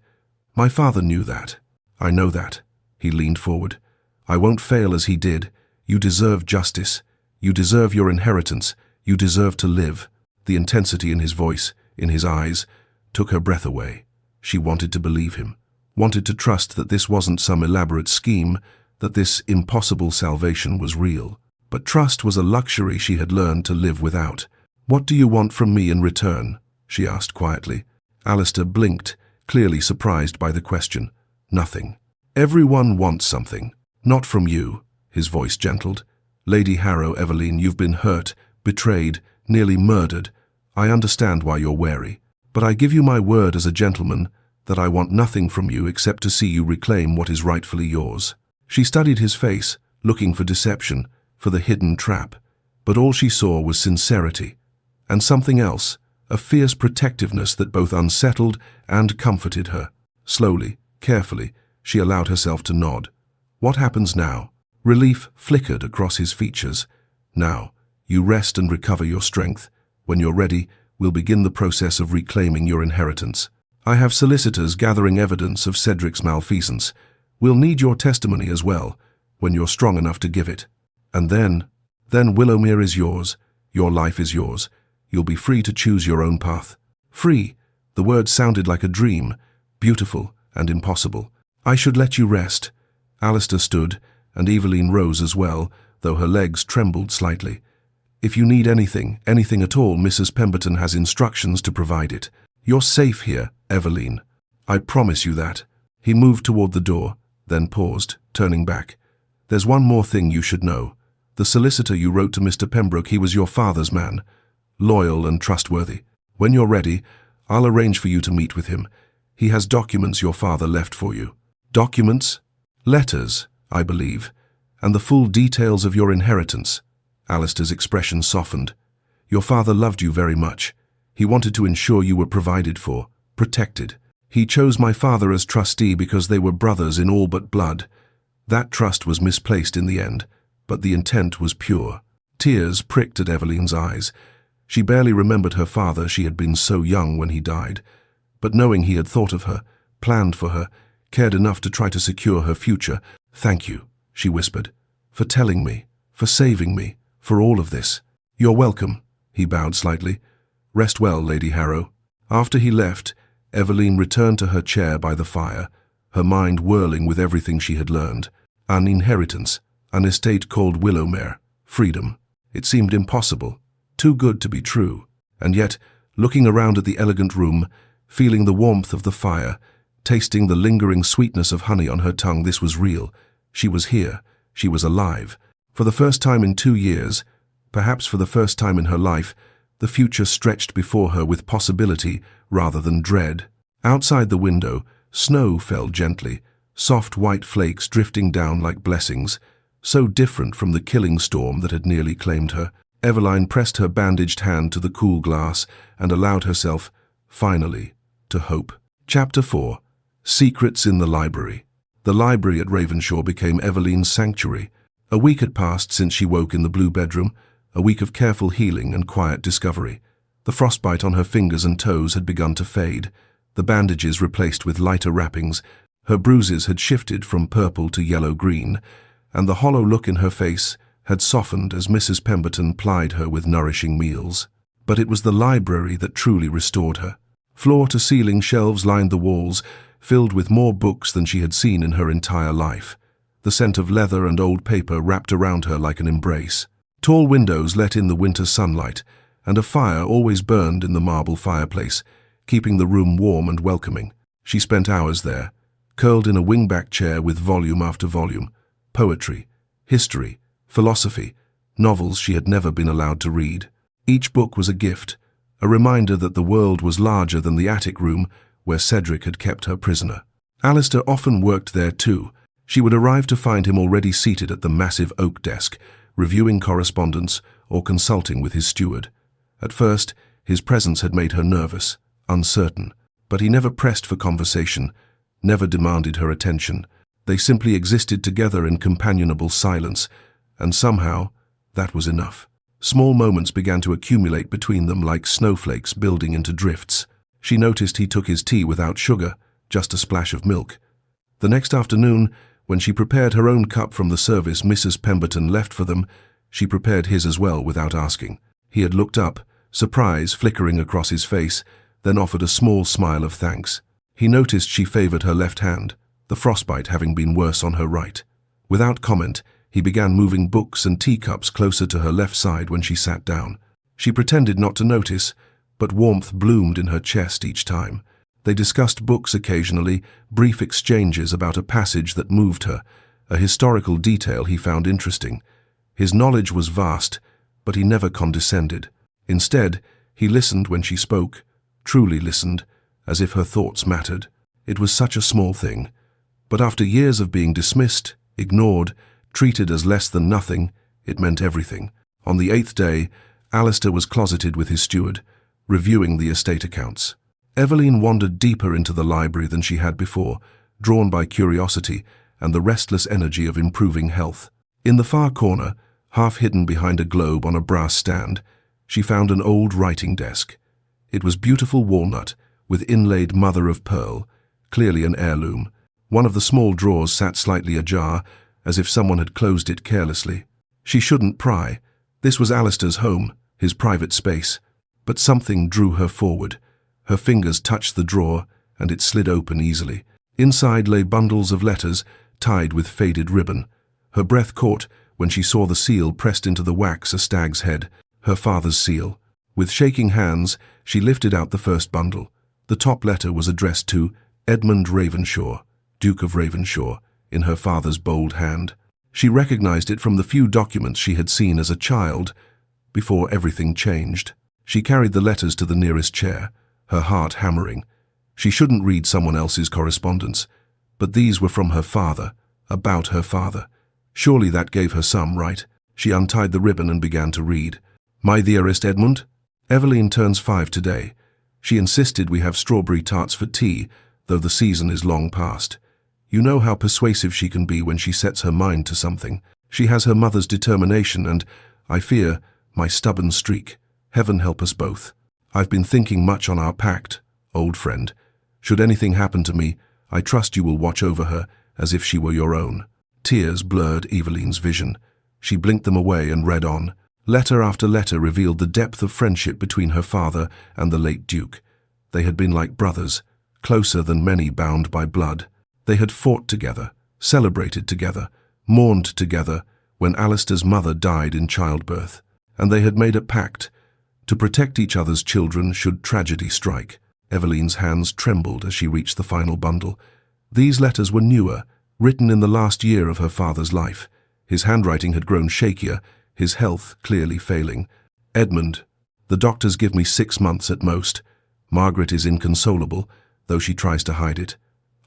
My father knew that. I know that. He leaned forward. I won't fail as he did. You deserve justice. You deserve your inheritance. You deserve to live. The intensity in his voice, in his eyes, took her breath away. She wanted to believe him, wanted to trust that this wasn't some elaborate scheme, that this impossible salvation was real. But trust was a luxury she had learned to live without. What do you want from me in return? She asked quietly. Alistair blinked, clearly surprised by the question. Nothing. Everyone wants something. Not from you, his voice gentled. Lady Harrow, Evelyn, you've been hurt, betrayed, nearly murdered. I understand why you're wary. But I give you my word as a gentleman that I want nothing from you except to see you reclaim what is rightfully yours. She studied his face, looking for deception, for the hidden trap. But all she saw was sincerity. And something else, a fierce protectiveness that both unsettled and comforted her. Slowly, carefully, she allowed herself to nod. What happens now? Relief flickered across his features. Now, you rest and recover your strength. When you're ready, we'll begin the process of reclaiming your inheritance. I have solicitors gathering evidence of Cedric's malfeasance. We'll need your testimony as well, when you're strong enough to give it. And then Willowmere is yours. Your life is yours. You'll be free to choose your own path. Free. The word sounded like a dream, beautiful and impossible. I should let you rest. Alistair stood, and Evelyn rose as well, though her legs trembled slightly. If you need anything at all, Mrs. Pemberton has instructions to provide it. You're safe here, Evelyn. I promise you that. He moved toward the door, then paused, turning back. There's one more thing you should know. The solicitor you wrote to Mr. Pembroke, he was your father's man. Loyal and trustworthy. When you're ready, I'll arrange for you to meet with him. He has documents your father left for you. Documents? Letters, I believe. And the full details of your inheritance. Alistair's expression softened. Your father loved you very much. He wanted to ensure you were provided for, protected. He chose my father as trustee because they were brothers in all but blood. That trust was misplaced in the end, but the intent was pure. Tears pricked at Evelyn's eyes. She barely remembered her father, she had been so young when he died. But knowing he had thought of her, planned for her, cared enough to try to secure her future, "Thank you," she whispered, "for telling me, for saving me, for all of this." "You're welcome," he bowed slightly. "Rest well, Lady Harrow." After he left, Evelyn returned to her chair by the fire, her mind whirling with everything she had learned. An inheritance, an estate called Willowmere, freedom. It seemed impossible, too good to be true. And yet, looking around at the elegant room, feeling the warmth of the fire, tasting the lingering sweetness of honey on her tongue, this was real. She was here. She was alive. For the first time in 2 years, perhaps for the first time in her life, the future stretched before her with possibility rather than dread. Outside the window, snow fell gently, soft white flakes drifting down like blessings, so different from the killing storm that had nearly claimed her. Evelyn pressed her bandaged hand to the cool glass and allowed herself, finally, to hope. Chapter 4. Secrets in the Library. The library at Ravenshaw became Evelyn's sanctuary. A week had passed since she woke in the blue bedroom, a week of careful healing and quiet discovery. The frostbite on her fingers and toes had begun to fade, the bandages replaced with lighter wrappings, her bruises had shifted from purple to yellow-green, and the hollow look in her face had softened as Mrs. Pemberton plied her with nourishing meals. But it was the library that truly restored her. Floor-to-ceiling shelves lined the walls, filled with more books than she had seen in her entire life. The scent of leather and old paper wrapped around her like an embrace. Tall windows let in the winter sunlight, and a fire always burned in the marble fireplace, keeping the room warm and welcoming. She spent hours there, curled in a wingback chair with volume after volume. Poetry, history, philosophy, novels she had never been allowed to read. Each book was a gift, a reminder that the world was larger than the attic room where Cedric had kept her prisoner. Alistair often worked there too. She would arrive to find him already seated at the massive oak desk, reviewing correspondence, or consulting with his steward. At first, his presence had made her nervous, uncertain, but he never pressed for conversation, never demanded her attention. They simply existed together in companionable silence, and somehow, that was enough. Small moments began to accumulate between them like snowflakes building into drifts. She noticed he took his tea without sugar, just a splash of milk. The next afternoon, when she prepared her own cup from the service Mrs. Pemberton left for them, she prepared his as well without asking. He had looked up, surprise flickering across his face, then offered a small smile of thanks. He noticed she favored her left hand, the frostbite having been worse on her right. Without comment, he began moving books and teacups closer to her left side when she sat down. She pretended not to notice, but warmth bloomed in her chest each time. They discussed books occasionally, brief exchanges about a passage that moved her, a historical detail he found interesting. His knowledge was vast, but he never condescended. Instead, he listened when she spoke, truly listened, as if her thoughts mattered. It was such a small thing. But after years of being dismissed, ignored, treated as less than nothing, it meant everything. On the 8th day, Alistair was closeted with his steward, reviewing the estate accounts. Eveline wandered deeper into the library than she had before, drawn by curiosity and the restless energy of improving health. In the far corner, half hidden behind a globe on a brass stand, she found an old writing desk. It was beautiful walnut, with inlaid mother-of-pearl, clearly an heirloom. One of the small drawers sat slightly ajar, as if someone had closed it carelessly. She shouldn't pry. This was Alistair's home, his private space. But something drew her forward. Her fingers touched the drawer, and it slid open easily. Inside lay bundles of letters, tied with faded ribbon. Her breath caught when she saw the seal pressed into the wax a stag's head, her father's seal. With shaking hands, she lifted out the first bundle. The top letter was addressed to Edmund Ravenshaw, Duke of Ravenshaw, in her father's bold hand. She recognized it from the few documents she had seen as a child, before everything changed. She carried the letters to the nearest chair, her heart hammering. She shouldn't read someone else's correspondence, but these were from her father, about her father. Surely that gave her some right. She untied the ribbon and began to read. My dearest Edmund, Eveline turns 5 today. She insisted we have strawberry tarts for tea, though the season is long past. You know how persuasive she can be when she sets her mind to something. She has her mother's determination and, I fear, my stubborn streak. Heaven help us both. I've been thinking much on our pact, old friend. Should anything happen to me, I trust you will watch over her as if she were your own. Tears blurred Eveline's vision. She blinked them away and read on. Letter after letter revealed the depth of friendship between her father and the late Duke. They had been like brothers, closer than many bound by blood. They had fought together, celebrated together, mourned together when Alistair's mother died in childbirth. And they had made a pact to protect each other's children should tragedy strike. Eveline's hands trembled as she reached the final bundle. These letters were newer, written in the last year of her father's life. His handwriting had grown shakier, his health clearly failing. Edmund, the doctors give me 6 months at most. Margaret is inconsolable, though she tries to hide it.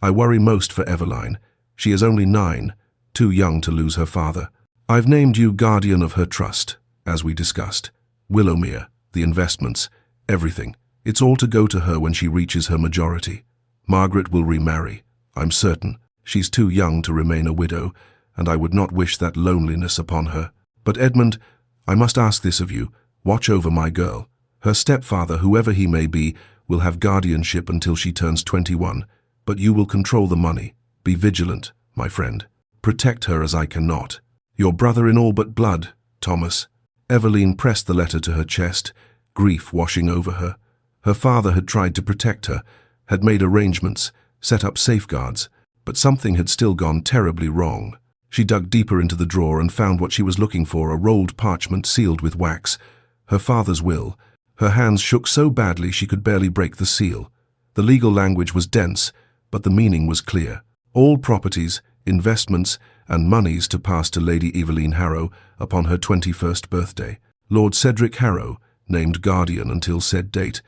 I worry most for Eveline. She is only 9, too young to lose her father. I've named you guardian of her trust, as we discussed. Willowmere, the investments, everything. It's all to go to her when she reaches her majority. Margaret will remarry, I'm certain. She's too young to remain a widow, and I would not wish that loneliness upon her. But Edmund, I must ask this of you. Watch over my girl. Her stepfather, whoever he may be, will have guardianship until she turns 21, but you will control the money. Be vigilant, my friend. Protect her as I cannot. Your brother in all but blood, Thomas. Eveline pressed the letter to her chest, grief washing over her. Her father had tried to protect her, had made arrangements, set up safeguards, but something had still gone terribly wrong. She dug deeper into the drawer and found what she was looking for, a rolled parchment sealed with wax. Her father's will. Her hands shook so badly she could barely break the seal. The legal language was dense, but the meaning was clear. All properties, investments, and moneys to pass to Lady Eveline Harrow upon her 21st birthday. Lord Cedric Harrow, named guardian until said date,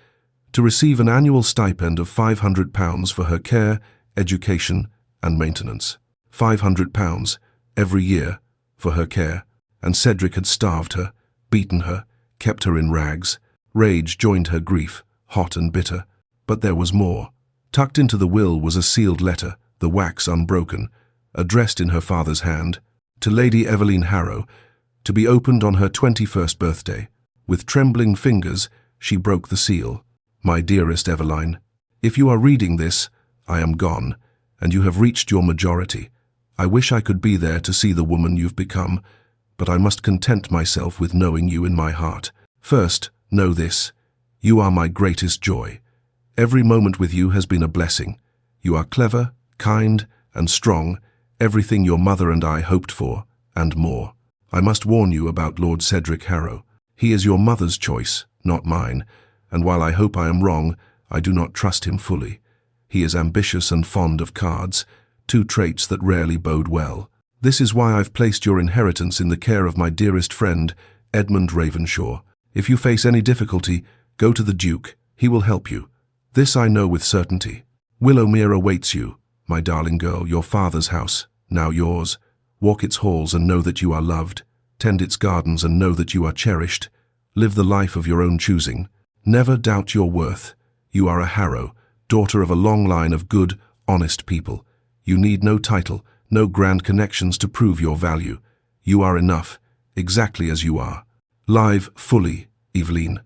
to receive an annual stipend of £500 for her care, education, and maintenance. £500 every year for her care and Cedric had starved her, beaten her, kept her in rags. Rage joined her grief, hot and bitter. But there was more. Tucked into the will was a sealed letter, the wax unbroken, addressed in her father's hand, to Lady Eveline Harrow, to be opened on her 21st birthday. With trembling fingers, she broke the seal. My dearest Eveline, if you are reading this, I am gone, and you have reached your majority. I wish I could be there to see the woman you've become, but I must content myself with knowing you in my heart. First, know this. You are my greatest joy. Every moment with you has been a blessing. You are clever, kind, and strong, everything your mother and I hoped for, and more. I must warn you about Lord Cedric Harrow. He is your mother's choice, not mine, and while I hope I am wrong, I do not trust him fully. He is ambitious and fond of cards, two traits that rarely bode well. This is why I've placed your inheritance in the care of my dearest friend, Edmund Ravenshaw. If you face any difficulty, go to the Duke. He will help you. This I know with certainty. Willowmere awaits you, my darling girl, your father's house, now yours. Walk its halls and know that you are loved. Tend its gardens and know that you are cherished. Live the life of your own choosing. Never doubt your worth. You are a Harrow, daughter of a long line of good, honest people. You need no title, no grand connections to prove your value. You are enough, exactly as you are. Live fully, Eveline.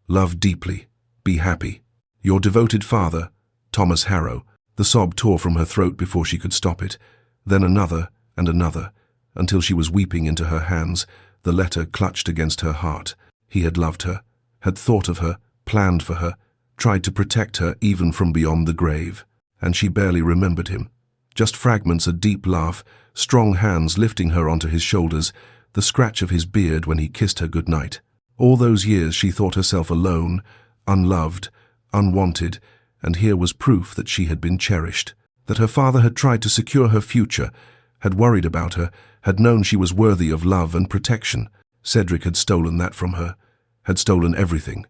Love deeply. Be happy. Your devoted father, Thomas Harrow. The sob tore from her throat before she could stop it. Then another and another, until she was weeping into her hands, the letter clutched against her heart. He had loved her, had thought of her, planned for her, tried to protect her even from beyond the grave. And she barely remembered him. Just fragments, a deep laugh, strong hands lifting her onto his shoulders, the scratch of his beard when he kissed her goodnight. All those years she thought herself alone, unloved, unwanted, and here was proof that she had been cherished, that her father had tried to secure her future, had worried about her, had known she was worthy of love and protection. Cedric had stolen that from her, had stolen everything.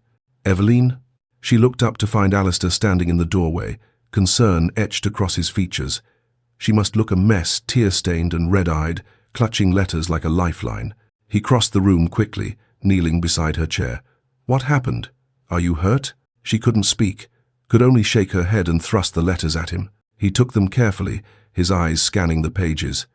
Eveline? She looked up to find Alistair standing in the doorway, concern etched across his features. She must look a mess, tear-stained and red-eyed, clutching letters like a lifeline. He crossed the room quickly, kneeling beside her chair. What happened? Are you hurt? She couldn't speak, could only shake her head and thrust the letters at him. He took them carefully, his eyes scanning the pages.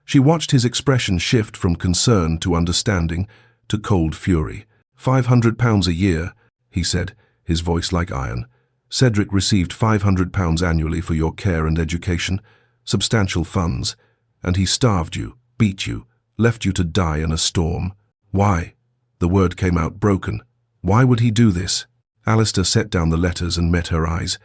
She watched his expression shift from concern to understanding to cold fury. £500 a year, he said, his voice like iron. Cedric received £500 annually for your care and education, substantial funds, and he starved you, beat you, left you to die in a storm. Why? The word came out broken. Why would he do this? Alistair set down the letters and met her eyes.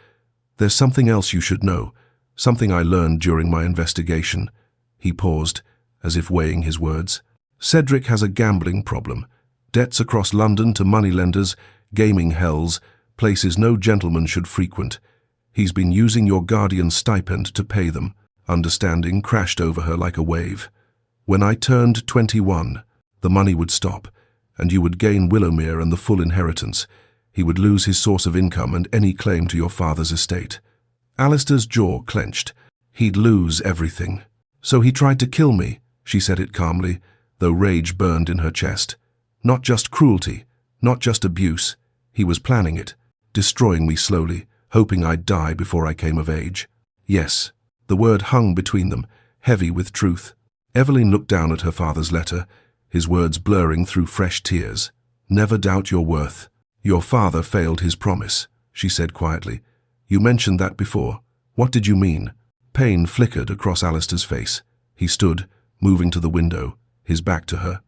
There's something else you should know, something I learned during my investigation. He paused, as if weighing his words. Cedric has a gambling problem. Debts across London to moneylenders, gaming hells, places no gentleman should frequent. He's been using your guardian's stipend to pay them. Understanding crashed over her like a wave. When I turned 21, the money would stop, and you would gain Willowmere and the full inheritance. He would lose his source of income and any claim to your father's estate. Alistair's jaw clenched. He'd lose everything. So he tried to kill me, she said it calmly, though rage burned in her chest. Not just cruelty, not just abuse. He was planning it, destroying me slowly, hoping I'd die before I came of age. Yes, the word hung between them, heavy with truth. Eveline looked down at her father's letter, his words blurring through fresh tears. Never doubt your worth. Your father failed his promise, she said quietly. You mentioned that before. What did you mean? Pain flickered across Alistair's face. He stood, moving to the window, his back to her.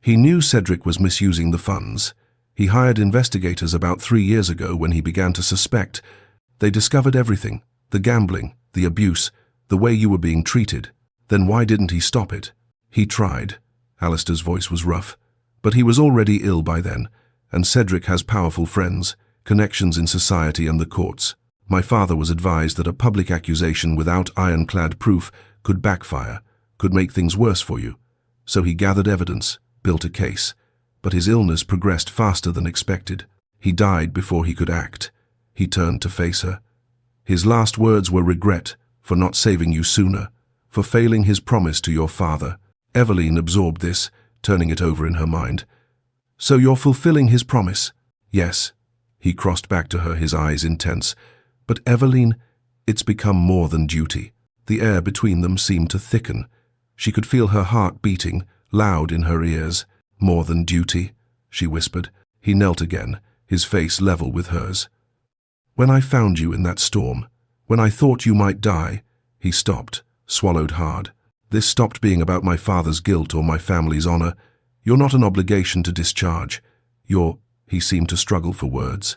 He knew Cedric was misusing the funds. He hired investigators about 3 years ago when he began to suspect. They discovered everything, the gambling, the abuse, the way you were being treated. Then why didn't he stop it? He tried. Alistair's voice was rough. But he was already ill by then, and Cedric has powerful friends, connections in society and the courts. My father was advised that a public accusation without ironclad proof could backfire, could make things worse for you. So he gathered evidence, built a case. But his illness progressed faster than expected. He died before he could act. He turned to face her. His last words were regret for not saving you sooner, for failing his promise to your father. Eveline absorbed this, turning it over in her mind. "So you're fulfilling his promise?" "Yes." He crossed back to her, his eyes intense. "But Eveline, it's become more than duty." The air between them seemed to thicken. She could feel her heart beating, loud in her ears. "More than duty," she whispered. He knelt again, his face level with hers. "When I found you in that storm, when I thought you might die," he stopped, swallowed hard. "This stopped being about my father's guilt or my family's honor. You're not an obligation to discharge. He seemed to struggle for words.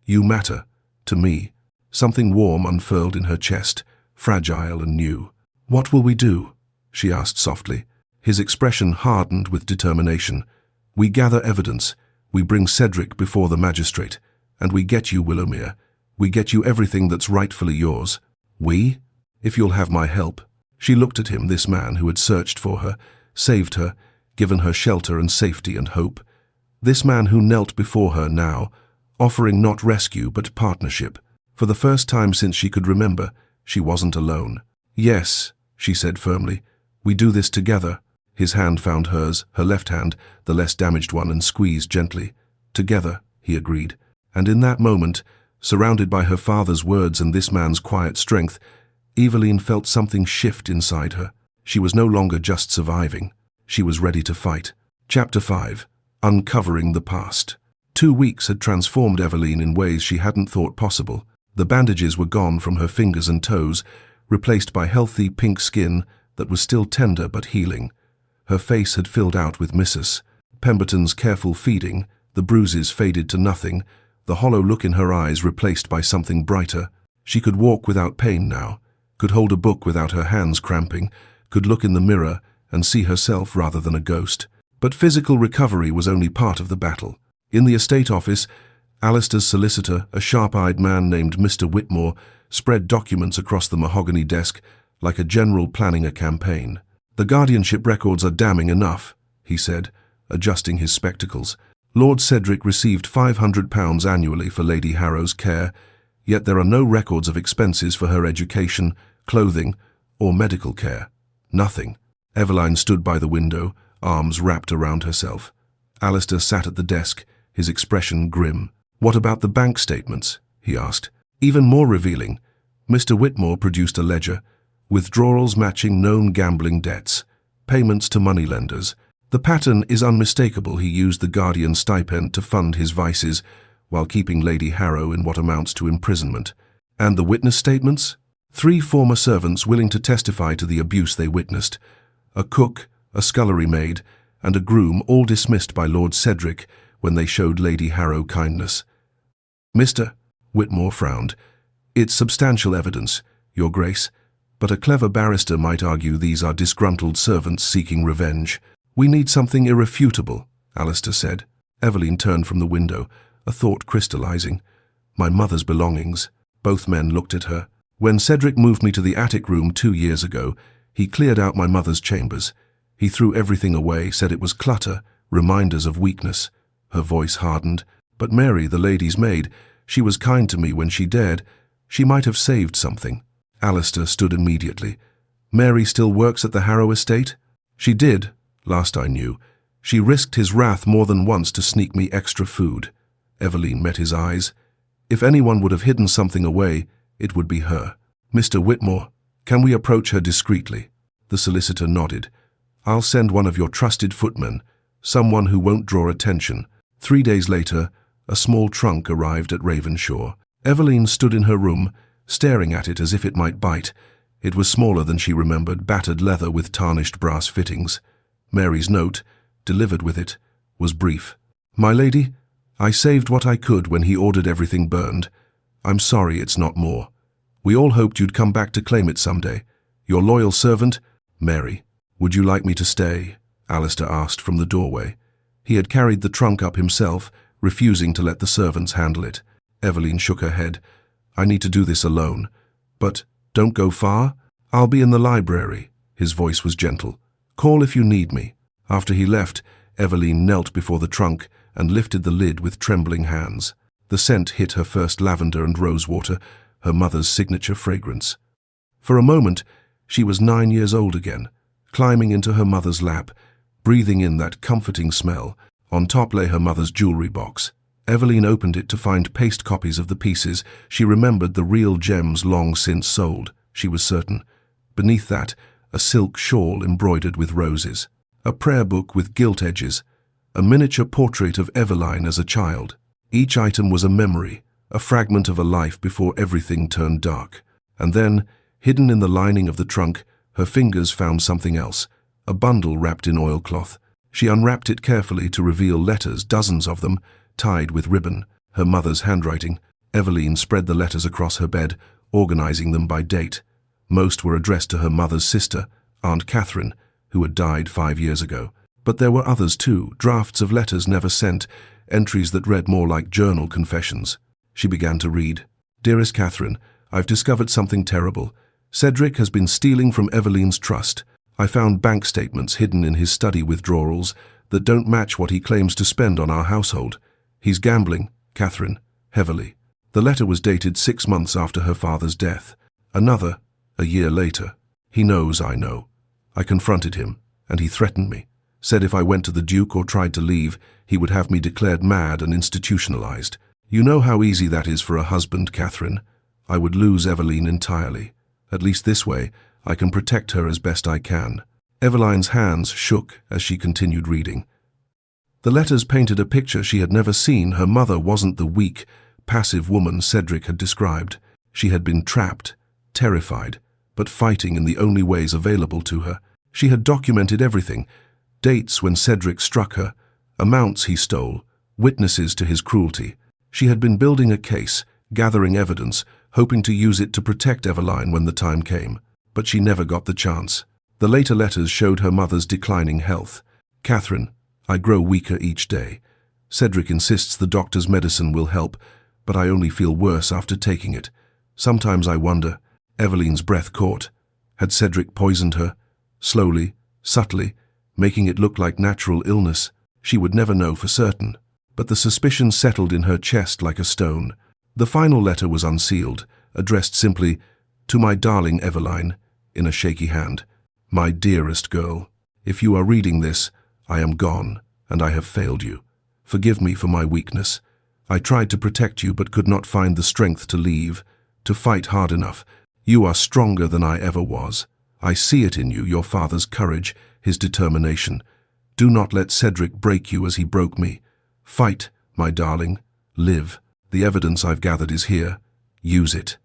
"You matter, to me." Something warm unfurled in her chest, fragile and new. "What will we do?" she asked softly. His expression hardened with determination. "We gather evidence. We bring Cedric before the magistrate. And we get you, Willowmere. We get you everything that's rightfully yours. We? If you'll have my help." She looked at him, this man who had searched for her, saved her, given her shelter and safety and hope. This man who knelt before her now, offering not rescue but partnership. For the first time since she could remember, she wasn't alone. "Yes," she said firmly. "We do this together." His hand found hers, her left hand, the less damaged one, and squeezed gently. "Together," he agreed. And in that moment, surrounded by her father's words and this man's quiet strength, Eveline felt something shift inside her. She was no longer just surviving. She was ready to fight. Chapter 5. Uncovering the Past. 2 weeks had transformed Eveline in ways she hadn't thought possible. The bandages were gone from her fingers and toes, replaced by healthy pink skin that was still tender but healing. Her face had filled out with missus. Pemberton's careful feeding, the bruises faded to nothing, the hollow look in her eyes replaced by something brighter. She could walk without pain now, could hold a book without her hands cramping, could look in the mirror and see herself rather than a ghost. But physical recovery was only part of the battle. In the estate office, Alistair's solicitor, a sharp-eyed man named Mr. Whitmore, spread documents across the mahogany desk like a general planning a campaign. "The guardianship records are damning enough," he said, adjusting his spectacles. "Lord Cedric received £500 annually for Lady Harrow's care, yet there are no records of expenses for her education, clothing, or medical care. Nothing." Eveline stood by the window, arms wrapped around herself. Alistair sat at the desk, his expression grim. "What about the bank statements?" he asked. Even more revealing, Mr. Whitmore produced a ledger, withdrawals matching known gambling debts, payments to moneylenders. The pattern is unmistakable. He used the guardian stipend to fund his vices, while keeping Lady Harrow in what amounts to imprisonment. And the witness statements? 3 former servants willing to testify to the abuse they witnessed. A cook, a scullery maid, and a groom, all dismissed by Lord Cedric when they showed Lady Harrow kindness. "Mr. Whitmore frowned. "It's substantial evidence, Your Grace, but a clever barrister might argue these are disgruntled servants seeking revenge." "We need something irrefutable," Alistair said. Eveline turned from the window, a thought crystallizing. "My mother's belongings." Both men looked at her. "When Cedric moved me to the attic room 2 years ago, he cleared out my mother's chambers. He threw everything away, said it was clutter, reminders of weakness." Her voice hardened. "But Mary, the lady's maid, she was kind to me when she dared. She might have saved something." Alistair stood immediately. "Mary still works at the Harrow estate?" "She did, last I knew. She risked his wrath more than once to sneak me extra food." Eveline met his eyes. If anyone would have hidden something away, it would be her. "Mr. Whitmore, can we approach her discreetly?" The solicitor nodded. "I'll send one of your trusted footmen, someone who won't draw attention." 3 days later, a small trunk arrived at Ravenshaw. Eveline stood in her room, staring at it as if it might bite. It was smaller than she remembered, battered leather with tarnished brass fittings. Mary's note, delivered with it, was brief. "My lady, I saved what I could when he ordered everything burned. I'm sorry it's not more. We all hoped you'd come back to claim it someday. Your loyal servant, Mary." "Would you like me to stay?" Alistair asked from the doorway. He had carried the trunk up himself, refusing to let the servants handle it. Eveline shook her head. "I need to do this alone. But don't go far. I'll be in the library." His voice was gentle. "Call if you need me." After he left, Eveline knelt before the trunk and lifted the lid with trembling hands. The scent hit her first lavender and rosewater, her mother's signature fragrance. For a moment, she was 9 years old again, climbing into her mother's lap, breathing in that comforting smell. On top lay her mother's jewelry box. Eveline opened it to find paste copies of the pieces. She remembered the real gems long since sold, she was certain. Beneath that, a silk shawl embroidered with roses, a prayer book with gilt edges, a miniature portrait of Eveline as a child. Each item was a memory, a fragment of a life before everything turned dark. And then, hidden in the lining of the trunk, her fingers found something else, a bundle wrapped in oilcloth. She unwrapped it carefully to reveal letters, dozens of them, tied with ribbon, her mother's handwriting. Eveline spread the letters across her bed, organizing them by date. Most were addressed to her mother's sister, Aunt Catherine, who had died 5 years ago. But there were others too, drafts of letters never sent, entries that read more like journal confessions. She began to read. "Dearest Catherine, I've discovered something terrible. Cedric has been stealing from Eveline's trust. I found bank statements hidden in his study withdrawals that don't match what he claims to spend on our household. He's gambling, Catherine, heavily." The letter was dated 6 months after her father's death. Another, a year later. "He knows I know. I confronted him, and he threatened me. Said if I went to the Duke or tried to leave, he would have me declared mad and institutionalized. You know how easy that is for a husband, Catherine. I would lose Eveline entirely. At least this way, I can protect her as best I can." Eveline's hands shook as she continued reading. The letters painted a picture she had never seen. Her mother wasn't the weak, passive woman Cedric had described. She had been trapped, terrified, but fighting in the only ways available to her. She had documented everything: dates when Cedric struck her, amounts he stole, witnesses to his cruelty. She had been building a case, gathering evidence, hoping to use it to protect Eveline when the time came. But she never got the chance. The later letters showed her mother's declining health. "Catherine, I grow weaker each day. Cedric insists the doctor's medicine will help, but I only feel worse after taking it. Sometimes I wonder." Eveline's breath caught. Had Cedric poisoned her? Slowly, subtly, making it look like natural illness. She would never know for certain. But the suspicion settled in her chest like a stone. The final letter was unsealed, addressed simply, "To my darling Eveline," in a shaky hand. "My dearest girl, if you are reading this, I am gone, and I have failed you. Forgive me for my weakness. I tried to protect you but could not find the strength to leave, to fight hard enough. You are stronger than I ever was. I see it in you, your father's courage, his determination. Do not let Cedric break you as he broke me. Fight, my darling. Live. The evidence I've gathered is here. Use it.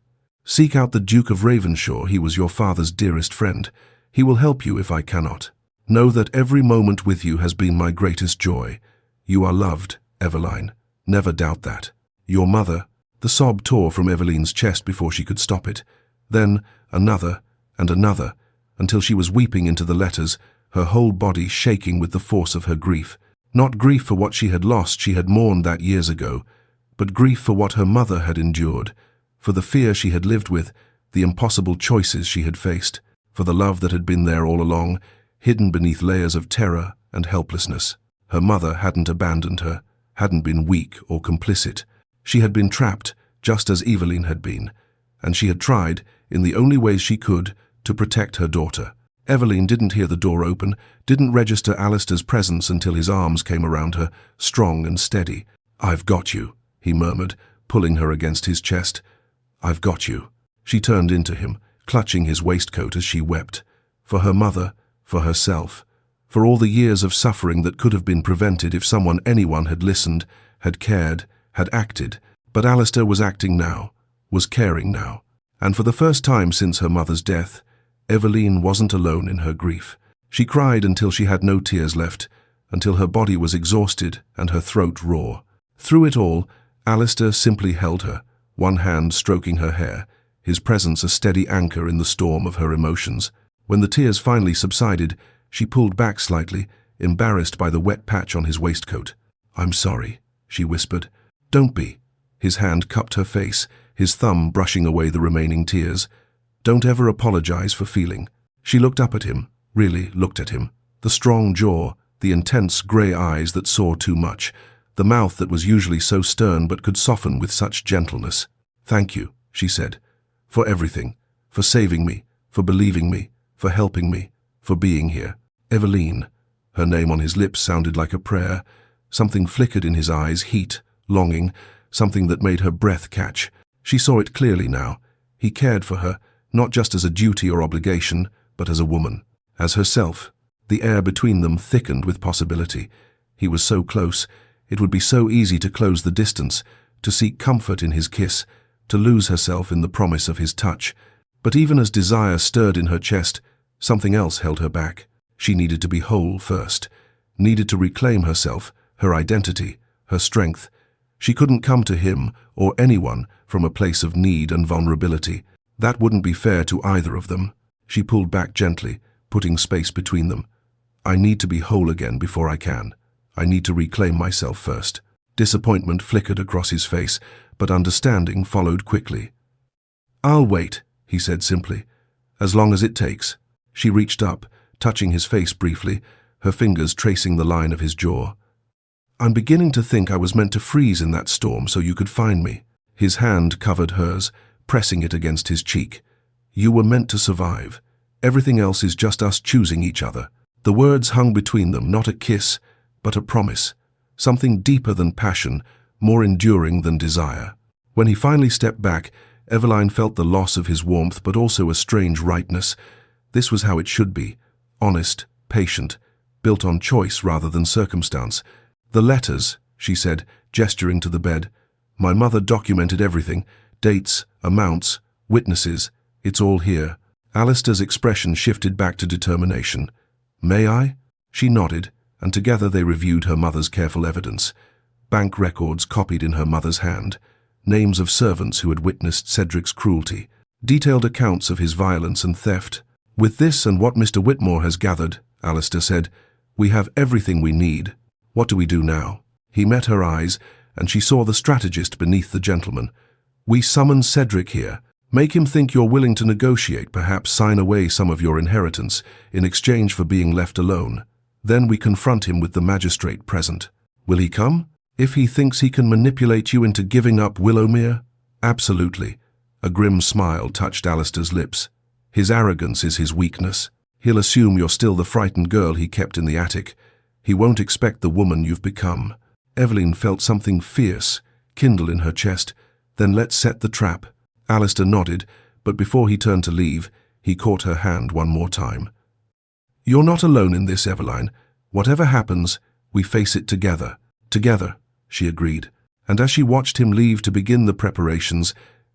Seek out the Duke of Ravenshaw. He was your father's dearest friend. He will help you if I cannot. Know that every moment with you has been my greatest joy. You are loved, Eveline. Never doubt that. Your mother." The sob tore from Eveline's chest before she could stop it. Then another and another, until she was weeping into the letters, her whole body shaking with the force of her grief. Not grief for what she had lost, she had mourned that years ago, but grief for what her mother had endured, for the fear she had lived with, the impossible choices she had faced, for the love that had been there all along, hidden beneath layers of terror and helplessness. Her mother hadn't abandoned her, hadn't been weak or complicit. She had been trapped, just as Eveline had been, and she had tried, in the only ways she could, to protect her daughter. Eveline didn't hear the door open, didn't register Alistair's presence until his arms came around her, strong and steady. "I've got you," he murmured, pulling her against his chest. "I've got you." She turned into him, clutching his waistcoat as she wept. For her mother, for herself, for all the years of suffering that could have been prevented if anyone had listened, had cared, had acted. But Alistair was acting now, was caring now. And for the first time since her mother's death, Eveline wasn't alone in her grief. She cried until she had no tears left, until her body was exhausted and her throat raw. Through it all, Alistair simply held her, one hand stroking her hair, his presence a steady anchor in the storm of her emotions. When the tears finally subsided, she pulled back slightly, embarrassed by the wet patch on his waistcoat. "I'm sorry," she whispered. "Don't be." His hand cupped her face, his thumb brushing away the remaining tears. "Don't ever apologize for feeling." She looked up at him, really looked at him. The strong jaw, the intense grey eyes that saw too much, the mouth that was usually so stern but could soften with such gentleness. "Thank you," she said, "for everything, for saving me, for believing me, for helping me, for being here. Eveline. Her name on his lips sounded like a prayer. Something flickered in his eyes, heat, longing, something that made her breath catch. She saw it clearly now. He cared for her, not just as a duty or obligation, but as a woman, as herself. The air between them thickened with possibility. He was so close. It would be so easy to close the distance, to seek comfort in his kiss, to lose herself in the promise of his touch. But even as desire stirred in her chest, something else held her back. She needed to be whole first, needed to reclaim herself, her identity, her strength. She couldn't come to him, or anyone, from a place of need and vulnerability. That wouldn't be fair to either of them. She pulled back gently, putting space between them. I need to be whole again before I can. I need to reclaim myself first. Disappointment flickered across his face, but understanding followed quickly. I'll wait, he said simply. As long as it takes. She reached up, touching his face briefly, her fingers tracing the line of his jaw. I'm beginning to think I was meant to freeze in that storm so you could find me. His hand covered hers, pressing it against his cheek. You were meant to survive. Everything else is just us choosing each other. The words hung between them, not a kiss, but a promise. Something deeper than passion, more enduring than desire. When he finally stepped back, Eveline felt the loss of his warmth, but also a strange rightness. This was how it should be. Honest, patient, built on choice rather than circumstance. The letters, she said, gesturing to the bed. My mother documented everything. Dates, amounts, witnesses. It's all here. Alistair's expression shifted back to determination. May I? She nodded, and together they reviewed her mother's careful evidence. Bank records copied in her mother's hand. Names of servants who had witnessed Cedric's cruelty. Detailed accounts of his violence and theft. With this and what Mr. Whitmore has gathered, Alistair said, we have everything we need. What do we do now? He met her eyes, and she saw the strategist beneath the gentleman. We summon Cedric here. Make him think you're willing to negotiate, perhaps sign away some of your inheritance, in exchange for being left alone. Then we confront him with the magistrate present. Will he come? If he thinks he can manipulate you into giving up Willowmere? Absolutely. A grim smile touched Alistair's lips. His arrogance is his weakness. He'll assume you're still the frightened girl he kept in the attic. He won't expect the woman you've become. Eveline felt something fierce kindle in her chest. Then let's set the trap. Alistair nodded, but before he turned to leave, he caught her hand one more time. You're not alone in this, Eveline. Whatever happens, we face it together. Together, she agreed. And as she watched him leave to begin the preparations,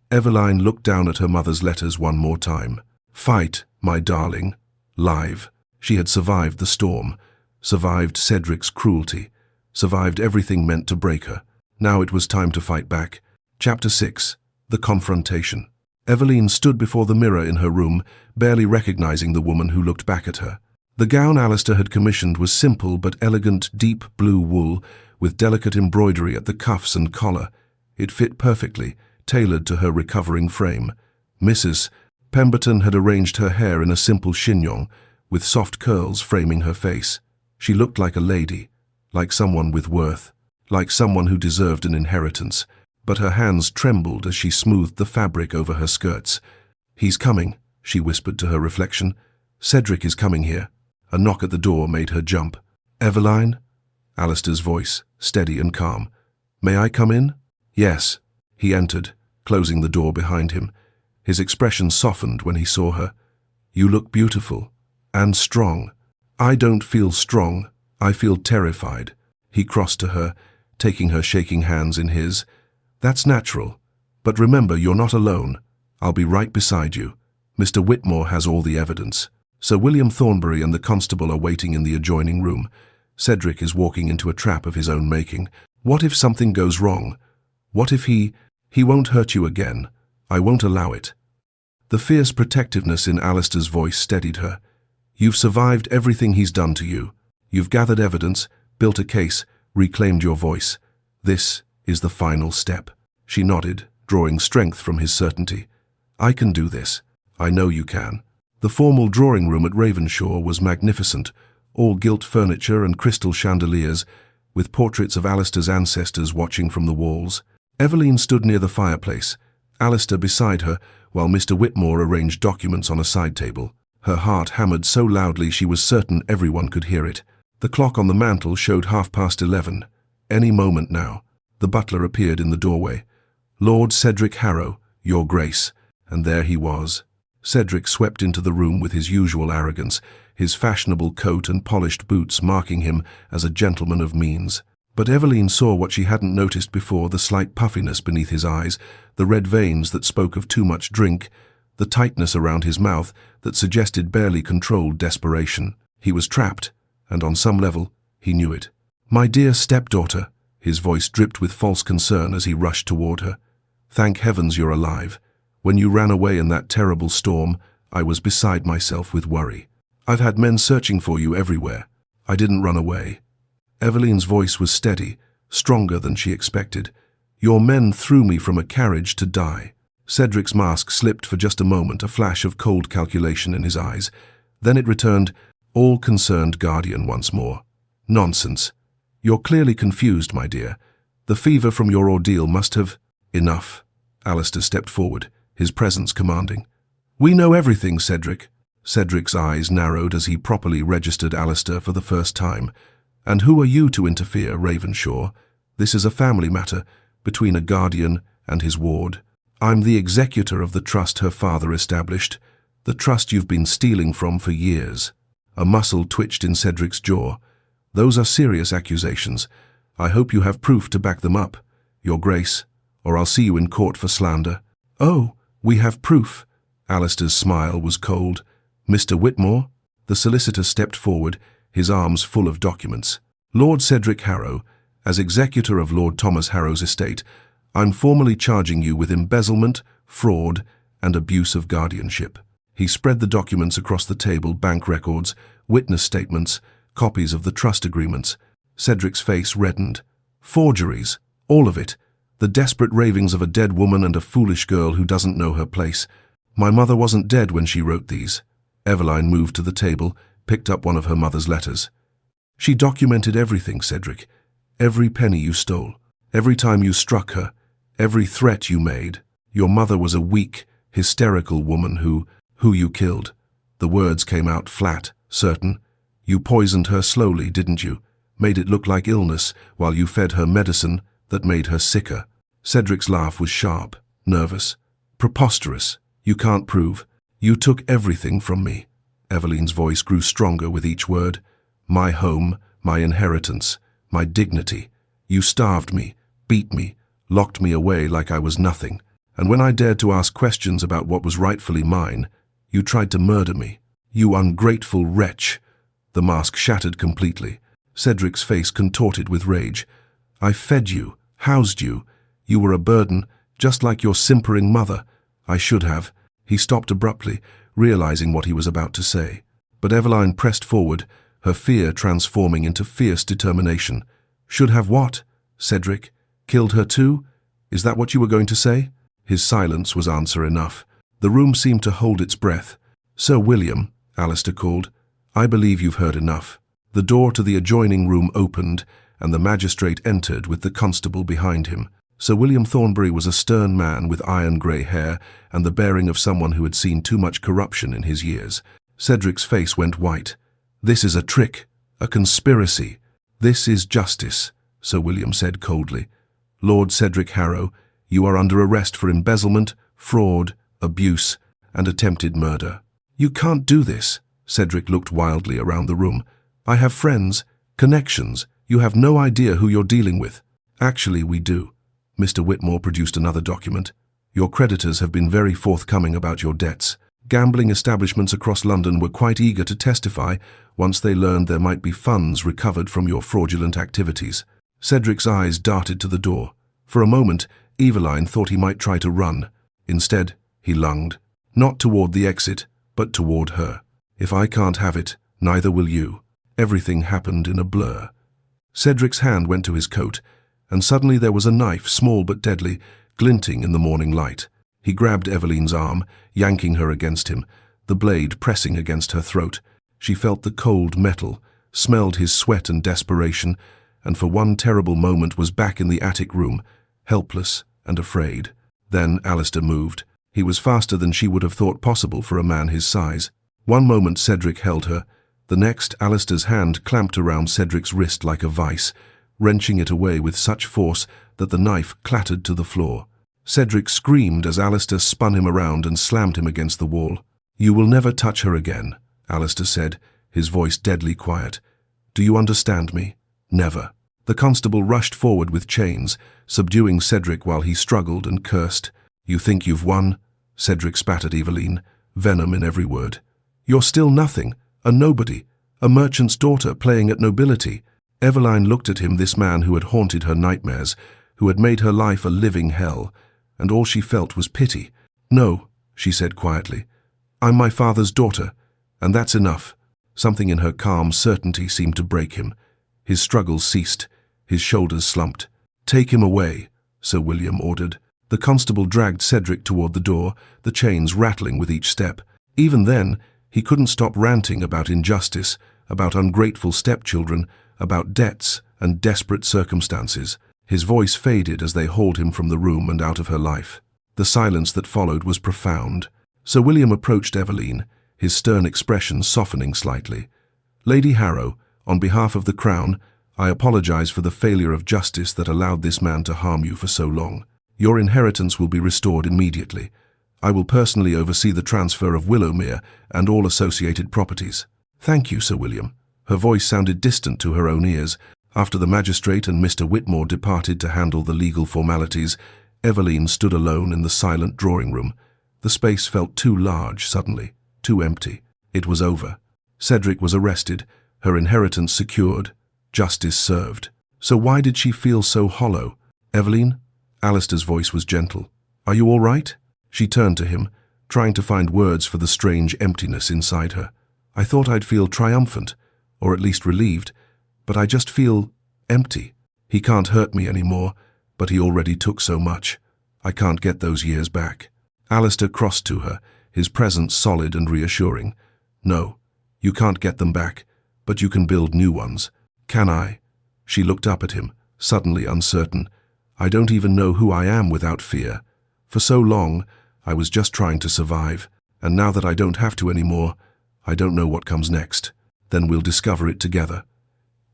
Eveline looked down at her mother's letters one more time. Fight, my darling. Live. She had survived the storm, survived Cedric's cruelty, survived everything meant to break her. Now it was time to fight back. Chapter 6. The Confrontation. Eveline stood before the mirror in her room, barely recognizing the woman who looked back at her. The gown Alistair had commissioned was simple but elegant deep blue wool, with delicate embroidery at the cuffs and collar. It fit perfectly, tailored to her recovering frame. Mrs. Pemberton had arranged her hair in a simple chignon, with soft curls framing her face. She looked like a lady, like someone with worth, like someone who deserved an inheritance. But her hands trembled as she smoothed the fabric over her skirts. He's coming, she whispered to her reflection. Cedric is coming here. A knock at the door made her jump. Eveline? Alistair's voice, steady and calm. May I come in? Yes. He entered, closing the door behind him. His expression softened when he saw her. You look beautiful. And strong. I don't feel strong. I feel terrified. He crossed to her, taking her shaking hands in his. That's natural. But remember, you're not alone. I'll be right beside you. Mr. Whitmore has all the evidence. Sir William Thornbury and the constable are waiting in the adjoining room. Cedric is walking into a trap of his own making. What if something goes wrong? What if he won't hurt you again? I won't allow it. The fierce protectiveness in Alistair's voice steadied her. You've survived everything he's done to you. You've gathered evidence, built a case, reclaimed your voice. This is the final step. She nodded, drawing strength from his certainty. I can do this. I know you can. The formal drawing room at Ravenshaw was magnificent, all gilt furniture and crystal chandeliers, with portraits of Alistair's ancestors watching from the walls. Eveline stood near the fireplace, Alistair beside her, while Mr. Whitmore arranged documents on a side table. Her heart hammered so loudly she was certain everyone could hear it. The clock on the mantel showed 11:30. Any moment now. The butler appeared in the doorway. "Lord Cedric Harrow, Your Grace." And there he was. Cedric swept into the room with his usual arrogance, his fashionable coat and polished boots marking him as a gentleman of means. But Eveline saw what she hadn't noticed before: the slight puffiness beneath his eyes, the red veins that spoke of too much drink, the tightness around his mouth that suggested barely controlled desperation. He was trapped, and on some level, he knew it. "My dear stepdaughter," his voice dripped with false concern as he rushed toward her. "Thank heavens you're alive. When you ran away in that terrible storm, I was beside myself with worry. I've had men searching for you everywhere. I didn't run away." Eveline's voice was steady, stronger than she expected. "Your men threw me from a carriage to die." Cedric's mask slipped for just a moment, a flash of cold calculation in his eyes. Then it returned, all concerned guardian once more. "Nonsense. You're clearly confused, my dear. The fever from your ordeal must have—" "Enough." Alistair stepped forward, his presence commanding. "We know everything, Cedric." Cedric's eyes narrowed as he properly registered Alistair for the first time. "And who are you to interfere, Ravenshaw? This is a family matter, between a guardian and his ward. I'm the executor of the trust her father established, the trust you've been stealing from for years." A muscle twitched in Cedric's jaw. "Those are serious accusations. I hope you have proof to back them up, Your Grace, or I'll see you in court for slander." "Oh, we have proof." Alistair's smile was cold. "Mr. Whitmore?" The solicitor stepped forward, his arms full of documents. "Lord Cedric Harrow, as executor of Lord Thomas Harrow's estate, I'm formally charging you with embezzlement, fraud, and abuse of guardianship." He spread the documents across the table: bank records, witness statements, copies of the trust agreements. Cedric's face reddened. "Forgeries, all of it. The desperate ravings of a dead woman and a foolish girl who doesn't know her place. My mother wasn't dead when she wrote these." Eveline moved to the table, picked up one of her mother's letters. "She documented everything, Cedric. Every penny you stole, every time you struck her, every threat you made. Your mother was a weak, hysterical woman who you killed." The words came out flat, certain. "You poisoned her slowly, didn't you? Made it look like illness while you fed her medicine that made her sicker." Cedric's laugh was sharp, nervous. "Preposterous. You can't prove. You took everything from me." Eveline's voice grew stronger with each word. "My home, my inheritance, my dignity. You starved me, beat me, locked me away like I was nothing. And when I dared to ask questions about what was rightfully mine, you tried to murder me. You ungrateful wretch." The mask shattered completely. Cedric's face contorted with rage. "I fed you, housed you. You were a burden, just like your simpering mother. I should have." He stopped abruptly, realizing what he was about to say. But Eveline pressed forward, her fear transforming into fierce determination. "Should have what? Cedric? Killed her too? Is that what you were going to say?" His silence was answer enough. The room seemed to hold its breath. "Sir William," Alistair called, "I believe you've heard enough." The door to the adjoining room opened, and the magistrate entered with the constable behind him. Sir William Thornbury was a stern man with iron-grey hair and the bearing of someone who had seen too much corruption in his years. Cedric's face went white. "This is a trick, a conspiracy." "This is justice," Sir William said coldly. "Lord Cedric Harrow, you are under arrest for embezzlement, fraud, abuse, and attempted murder." "You can't do this." Cedric looked wildly around the room. "I have friends, connections. You have no idea who you're dealing with." "Actually, we do." Mr. Whitmore produced another document. "Your creditors have been very forthcoming about your debts. Gambling establishments across London were quite eager to testify once they learned there might be funds recovered from your fraudulent activities." Cedric's eyes darted to the door. For a moment, Eveline thought he might try to run. Instead, he lunged, not toward the exit, but toward her. "If I can't have it, neither will you." Everything happened in a blur. Cedric's hand went to his coat, and suddenly there was a knife, small but deadly, glinting in the morning light. He grabbed Eveline's arm, yanking her against him, the blade pressing against her throat. She felt the cold metal, smelled his sweat and desperation, and for one terrible moment was back in the attic room, helpless and afraid. Then Alistair moved. He was faster than she would have thought possible for a man his size. One moment Cedric held her, the next Alistair's hand clamped around Cedric's wrist like a vice, wrenching it away with such force that the knife clattered to the floor. Cedric screamed as Alistair spun him around and slammed him against the wall. "You will never touch her again," Alistair said, his voice deadly quiet. "Do you understand me? Never." The constable rushed forward with chains, subduing Cedric while he struggled and cursed. "You think you've won?" Cedric spat at Eveline, venom in every word. "You're still nothing, a nobody, a merchant's daughter playing at nobility." Eveline looked at him, this man who had haunted her nightmares, who had made her life a living hell, and all she felt was pity. "No," she said quietly. "I'm my father's daughter, and that's enough." Something in her calm certainty seemed to break him. His struggles ceased. His shoulders slumped. "Take him away," Sir William ordered. The constable dragged Cedric toward the door, the chains rattling with each step. Even then, he couldn't stop ranting about injustice, about ungrateful stepchildren, about debts and desperate circumstances. His voice faded as they hauled him from the room and out of her life. The silence that followed was profound. Sir William approached Eveline, his stern expression softening slightly. "Lady Harrow, on behalf of the Crown, I apologize for the failure of justice that allowed this man to harm you for so long. Your inheritance will be restored immediately. I will personally oversee the transfer of Willowmere and all associated properties." "Thank you, Sir William." Her voice sounded distant to her own ears. After the magistrate and Mr. Whitmore departed to handle the legal formalities, Eveline stood alone in the silent drawing room. The space felt too large suddenly, too empty. It was over. Cedric was arrested, her inheritance secured, justice served. So why did she feel so hollow? "Eveline?" Alistair's voice was gentle. "Are you all right?" She turned to him, trying to find words for the strange emptiness inside her. "I thought I'd feel triumphant, or at least relieved, but I just feel empty. He can't hurt me anymore, but he already took so much. I can't get those years back." Alistair crossed to her, his presence solid and reassuring. "No, you can't get them back, but you can build new ones." "Can I?" She looked up at him, suddenly uncertain. "I don't even know who I am without fear. For so long, I was just trying to survive, and now that I don't have to anymore, I don't know what comes next. Then we'll discover it together."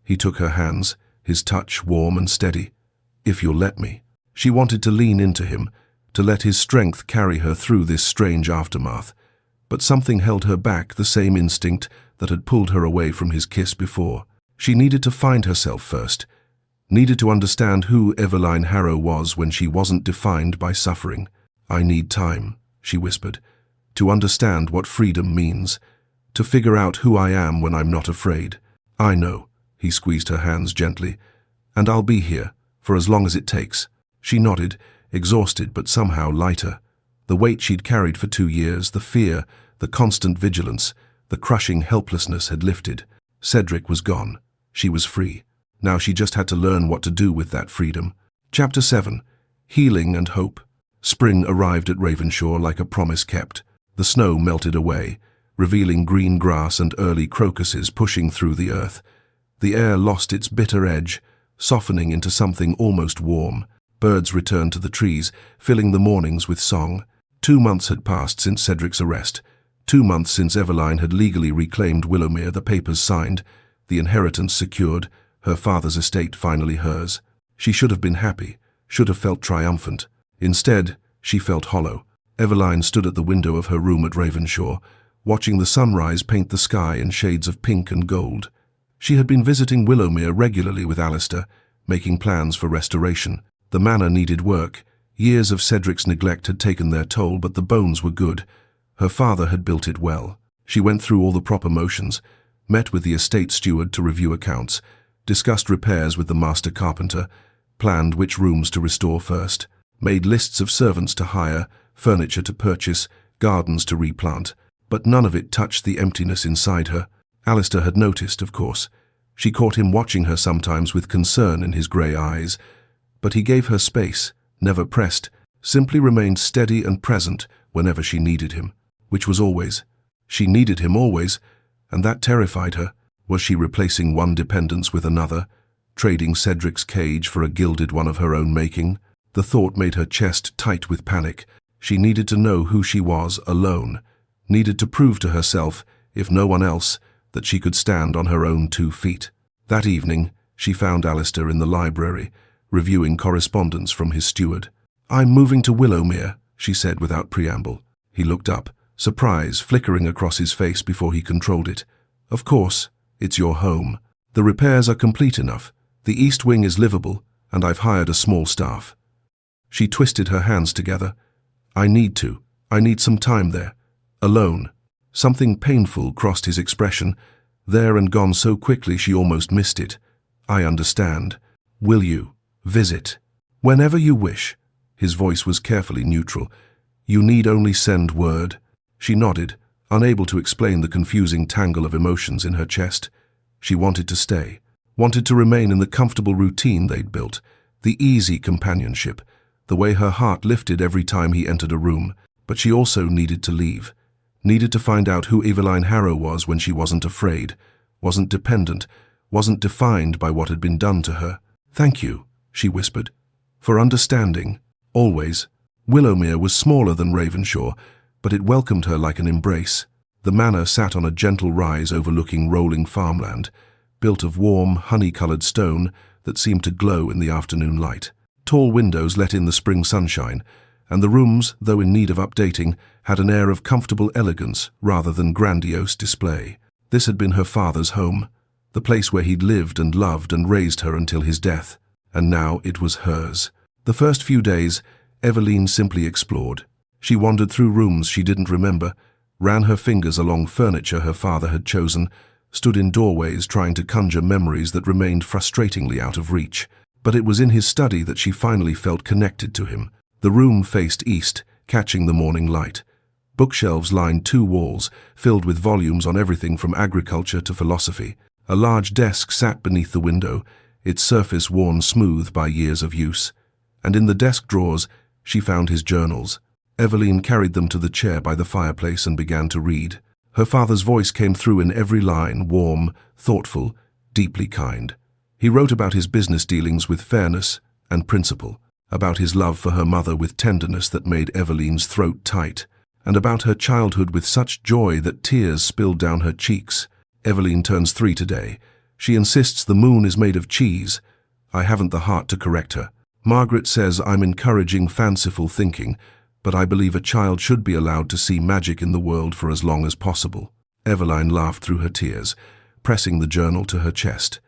He took her hands, his touch warm and steady. "If you'll let me." She wanted to lean into him, to let his strength carry her through this strange aftermath. But something held her back, the same instinct that had pulled her away from his kiss before. She needed to find herself first, needed to understand who Eveline Harrow was when she wasn't defined by suffering. "I need time," she whispered, "to understand what freedom means, to figure out who I am when I'm not afraid." "I know," he squeezed her hands gently, "and I'll be here, for as long as it takes." She nodded, exhausted but somehow lighter. The weight she'd carried for 2 years, the fear, the constant vigilance, the crushing helplessness had lifted. Cedric was gone. She was free. Now she just had to learn what to do with that freedom. Chapter 7. Healing and Hope. Spring arrived at Ravenshaw like a promise kept. The snow melted away, revealing green grass and early crocuses pushing through the earth. The air lost its bitter edge, softening into something almost warm. Birds returned to the trees, filling the mornings with song. 2 months had passed since Cedric's arrest. 2 months since Eveline had legally reclaimed Willowmere, the papers signed, the inheritance secured, her father's estate finally hers. She should have been happy, should have felt triumphant. Instead, she felt hollow. Eveline stood at the window of her room at Ravenshaw, watching the sunrise paint the sky in shades of pink and gold. She had been visiting Willowmere regularly with Alistair, making plans for restoration. The manor needed work. Years of Cedric's neglect had taken their toll, but the bones were good. Her father had built it well. She went through all the proper motions, met with the estate steward to review accounts, discussed repairs with the master carpenter, planned which rooms to restore first, made lists of servants to hire, furniture to purchase, gardens to replant, but none of it touched the emptiness inside her. Alistair had noticed, of course. She caught him watching her sometimes with concern in his grey eyes, but he gave her space, never pressed, simply remained steady and present whenever she needed him, which was always. She needed him always, and that terrified her. Was she replacing one dependence with another, trading Cedric's cage for a gilded one of her own making? The thought made her chest tight with panic. She needed to know who she was, alone, needed to prove to herself, if no one else, that she could stand on her own 2 feet. That evening, she found Alistair in the library, reviewing correspondence from his steward. "I'm moving to Willowmere," she said without preamble. He looked up, surprise flickering across his face before he controlled it. "Of course, it's your home. The repairs are complete enough. The east wing is livable, and I've hired a small staff." She twisted her hands together. I need some time there. Alone." Something painful crossed his expression, there and gone so quickly she almost missed it. "I understand. Will you visit?" "Whenever you wish." His voice was carefully neutral. "You need only send word." She nodded, unable to explain the confusing tangle of emotions in her chest. She wanted to stay, wanted to remain in the comfortable routine they'd built, the easy companionship, the way her heart lifted every time he entered a room. But she also needed to leave, needed to find out who Eveline Harrow was when she wasn't afraid, wasn't dependent, wasn't defined by what had been done to her. "Thank you," she whispered, "for understanding, always." Willowmere was smaller than Ravenshaw, but it welcomed her like an embrace. The manor sat on a gentle rise overlooking rolling farmland, built of warm, honey-coloured stone that seemed to glow in the afternoon light. Tall windows let in the spring sunshine, and the rooms, though in need of updating, had an air of comfortable elegance rather than grandiose display. This had been her father's home, the place where he'd lived and loved and raised her until his death, and now it was hers. The first few days, Eveline simply explored. She wandered through rooms she didn't remember, ran her fingers along furniture her father had chosen, stood in doorways trying to conjure memories that remained frustratingly out of reach. But it was in his study that she finally felt connected to him. The room faced east, catching the morning light. Bookshelves lined 2 walls, filled with volumes on everything from agriculture to philosophy. A large desk sat beneath the window, its surface worn smooth by years of use. And in the desk drawers, she found his journals. Eveline carried them to the chair by the fireplace and began to read. Her father's voice came through in every line, warm, thoughtful, deeply kind. He wrote about his business dealings with fairness and principle, about his love for her mother with tenderness that made Eveline's throat tight, and about her childhood with such joy that tears spilled down her cheeks. "Eveline turns 3 today. She insists the moon is made of cheese. I haven't the heart to correct her. Margaret says I'm encouraging fanciful thinking, but I believe a child should be allowed to see magic in the world for as long as possible." Eveline laughed through her tears, pressing the journal to her chest.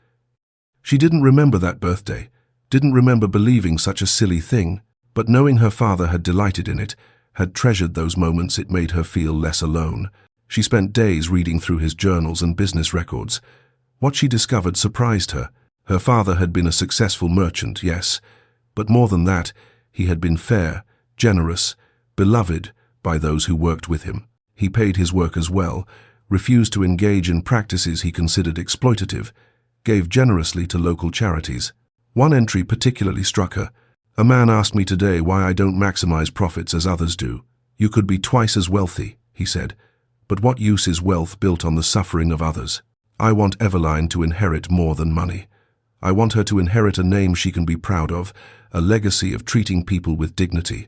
She didn't remember that birthday, didn't remember believing such a silly thing, but knowing her father had delighted in it, had treasured those moments, it made her feel less alone. She spent days reading through his journals and business records. What she discovered surprised her. Her father had been a successful merchant, yes, but more than that, he had been fair, generous, beloved by those who worked with him. He paid his workers well, refused to engage in practices he considered exploitative, gave generously to local charities. One entry particularly struck her. "A man asked me today why I don't maximize profits as others do. You could be twice as wealthy," he said, "but what use is wealth built on the suffering of others? I want Eveline to inherit more than money. I want her to inherit a name she can be proud of, a legacy of treating people with dignity.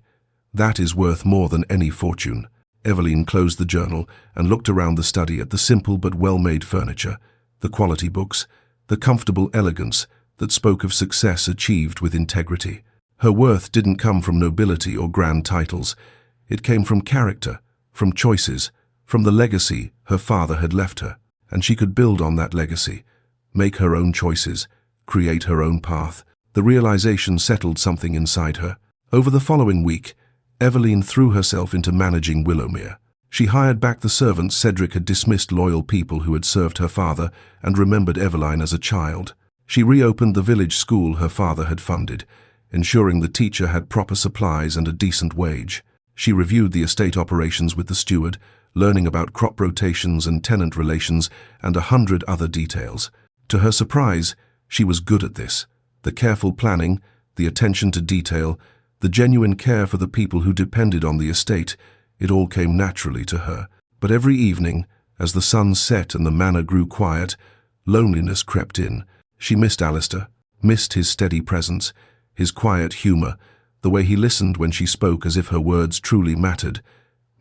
That is worth more than any fortune." Eveline closed the journal and looked around the study at the simple but well-made furniture, the quality books, the comfortable elegance that spoke of success achieved with integrity. Her worth didn't come from nobility or grand titles. It came from character, from choices, from the legacy her father had left her. And she could build on that legacy, make her own choices, create her own path. The realization settled something inside her. Over the following week, Eveline threw herself into managing Willowmere. She hired back the servants Cedric had dismissed, loyal people who had served her father and remembered Eveline as a child. She reopened the village school her father had funded, ensuring the teacher had proper supplies and a decent wage. She reviewed the estate operations with the steward, learning about crop rotations and tenant relations and 100 other details. To her surprise, she was good at this. The careful planning, the attention to detail, the genuine care for the people who depended on the estate, it all came naturally to her. But every evening, as the sun set and the manor grew quiet, loneliness crept in. She missed Alistair, missed his steady presence, his quiet humor, the way he listened when she spoke as if her words truly mattered,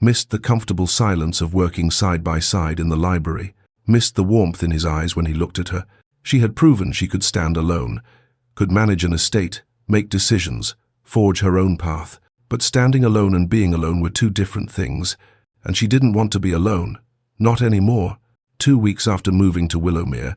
missed the comfortable silence of working side by side in the library, missed the warmth in his eyes when he looked at her. She had proven she could stand alone, could manage an estate, make decisions, forge her own path. But standing alone and being alone were two different things, and she didn't want to be alone. Not anymore. 2 weeks after moving to Willowmere,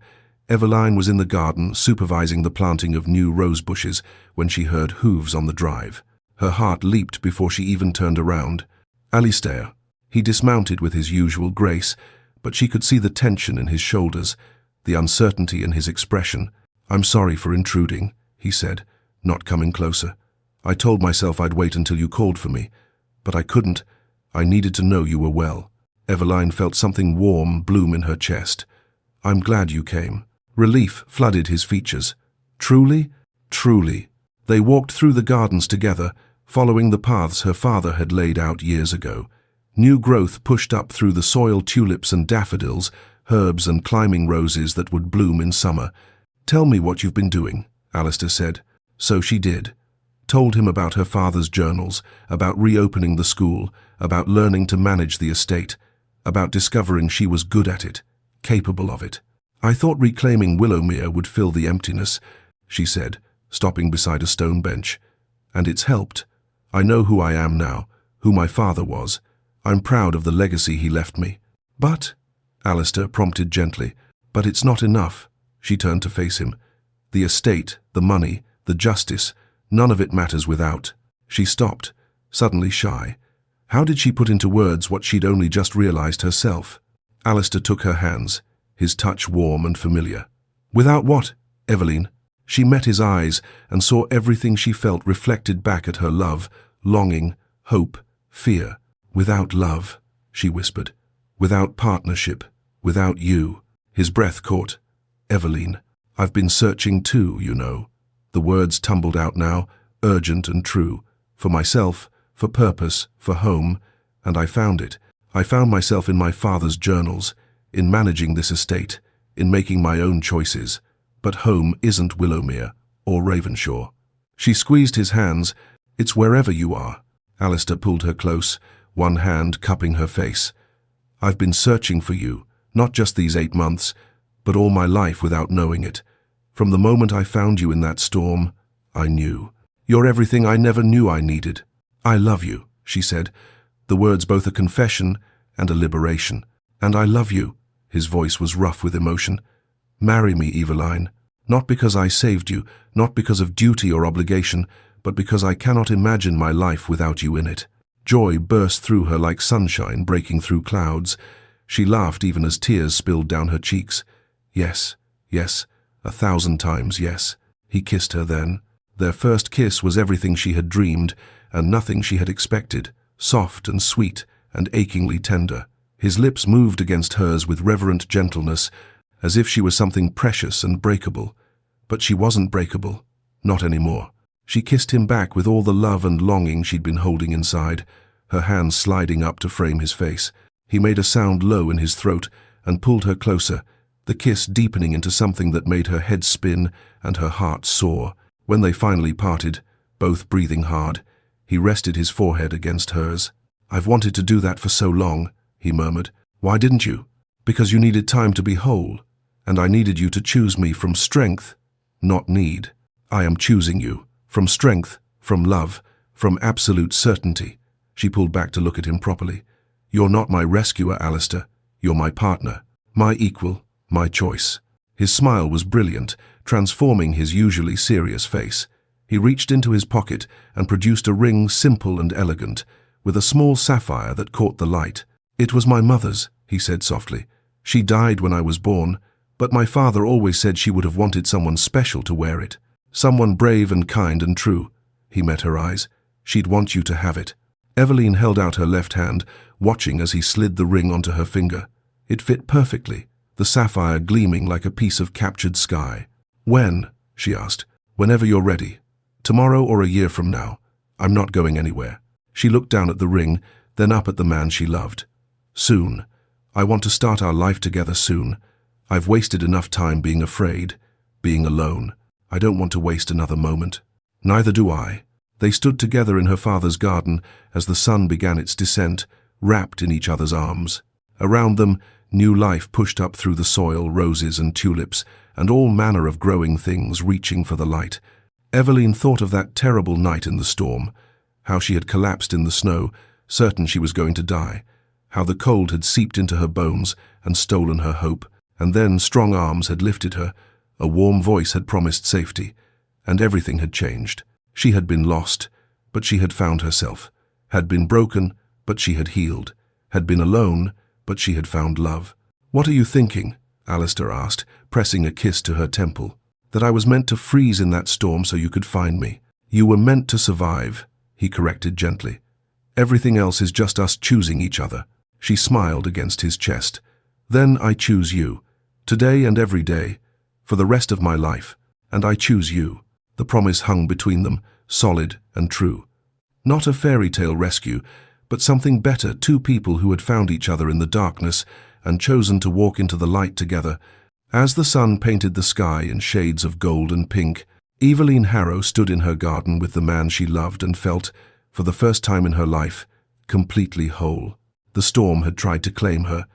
Eveline was in the garden supervising the planting of new rose bushes when she heard hooves on the drive. Her heart leaped before she even turned around. Alistair. He dismounted with his usual grace, but she could see the tension in his shoulders, the uncertainty in his expression. "I'm sorry for intruding," he said, not coming closer. "I told myself I'd wait until you called for me, but I couldn't. I needed to know you were well." Eveline felt something warm bloom in her chest. "I'm glad you came." Relief flooded his features. "Truly? Truly." They walked through the gardens together, following the paths her father had laid out years ago. New growth pushed up through the soil tulips and daffodils, herbs and climbing roses that would bloom in summer. "Tell me what you've been doing," Alistair said. So she did. Told him about her father's journals, about reopening the school, about learning to manage the estate, about discovering she was good at it, capable of it. "I thought reclaiming Willowmere would fill the emptiness," she said, stopping beside a stone bench. "And it's helped. I know who I am now, who my father was. I'm proud of the legacy he left me." "But," Alistair prompted gently, "but it's not enough." She turned to face him. "The estate, the money, the justice, none of it matters without." She stopped, suddenly shy. How did she put into words what she'd only just realized herself? Alistair took her hands, his touch warm and familiar. "Without what, Eveline?" She met his eyes and saw everything she felt reflected back at her: love, longing, hope, fear. "Without love," she whispered. "Without partnership, without you." His breath caught. "Eveline, I've been searching too, you know." The words tumbled out now, urgent and true. "For myself, for purpose, for home, and I found it. I found myself in my father's journals, in managing this estate, in making my own choices. But home isn't Willowmere or Ravenshaw." She squeezed his hands. "It's wherever you are." Alistair pulled her close, one hand cupping her face. "I've been searching for you, not just these 8 months, but all my life without knowing it. From the moment I found you in that storm, I knew. You're everything I never knew I needed." "I love you," she said, the words both a confession and a liberation. "And I love you." His voice was rough with emotion. "Marry me, Eveline, not because I saved you, not because of duty or obligation, but because I cannot imagine my life without you in it." Joy burst through her like sunshine breaking through clouds. She laughed even as tears spilled down her cheeks. "Yes, yes, 1,000 times yes." He kissed her then. Their first kiss was everything she had dreamed, and nothing she had expected, soft and sweet and achingly tender. His lips moved against hers with reverent gentleness, as if she was something precious and breakable. But she wasn't breakable, not anymore. She kissed him back with all the love and longing she'd been holding inside, her hands sliding up to frame his face. He made a sound low in his throat and pulled her closer, the kiss deepening into something that made her head spin and her heart soar. When they finally parted, both breathing hard, he rested his forehead against hers. "I've wanted to do that for so long," he murmured. "Why didn't you?" "Because you needed time to be whole, and I needed you to choose me from strength, not need. I am choosing you, from strength, from love, from absolute certainty." She pulled back to look at him properly. "You're not my rescuer, Alistair. You're my partner, my equal, my choice." His smile was brilliant, transforming his usually serious face. He reached into his pocket and produced a ring simple and elegant, with a small sapphire that caught the light. "It was my mother's," he said softly. "She died when I was born, but my father always said she would have wanted someone special to wear it. Someone brave and kind and true." He met her eyes. "She'd want you to have it." Eveline held out her left hand, watching as he slid the ring onto her finger. It fit perfectly, the sapphire gleaming like a piece of captured sky. "When?" she asked. "Whenever you're ready. Tomorrow or a year from now. I'm not going anywhere." She looked down at the ring, then up at the man she loved. "Soon. I want to start our life together soon. I've wasted enough time being afraid, being alone. I don't want to waste another moment." "Neither do I." They stood together in her father's garden as the sun began its descent, wrapped in each other's arms. Around them, new life pushed up through the soil, roses and tulips, and all manner of growing things reaching for the light. Eveline thought of that terrible night in the storm, how she had collapsed in the snow, certain she was going to die, how the cold had seeped into her bones and stolen her hope, and then strong arms had lifted her, a warm voice had promised safety, and everything had changed. She had been lost, but she had found herself, had been broken, but she had healed, had been alone, but she had found love. "What are you thinking?" Alistair asked, pressing a kiss to her temple. "That I was meant to freeze in that storm so you could find me." "You were meant to survive," he corrected gently. "Everything else is just us choosing each other." She smiled against his chest. "Then I choose you, today and every day, for the rest of my life, and I choose you." The promise hung between them, solid and true. Not a fairy tale rescue, but something better, two people who had found each other in the darkness and chosen to walk into the light together. As the sun painted the sky in shades of gold and pink, Eveline Harrow stood in her garden with the man she loved and felt, for the first time in her life, completely whole. The storm had tried to claim her,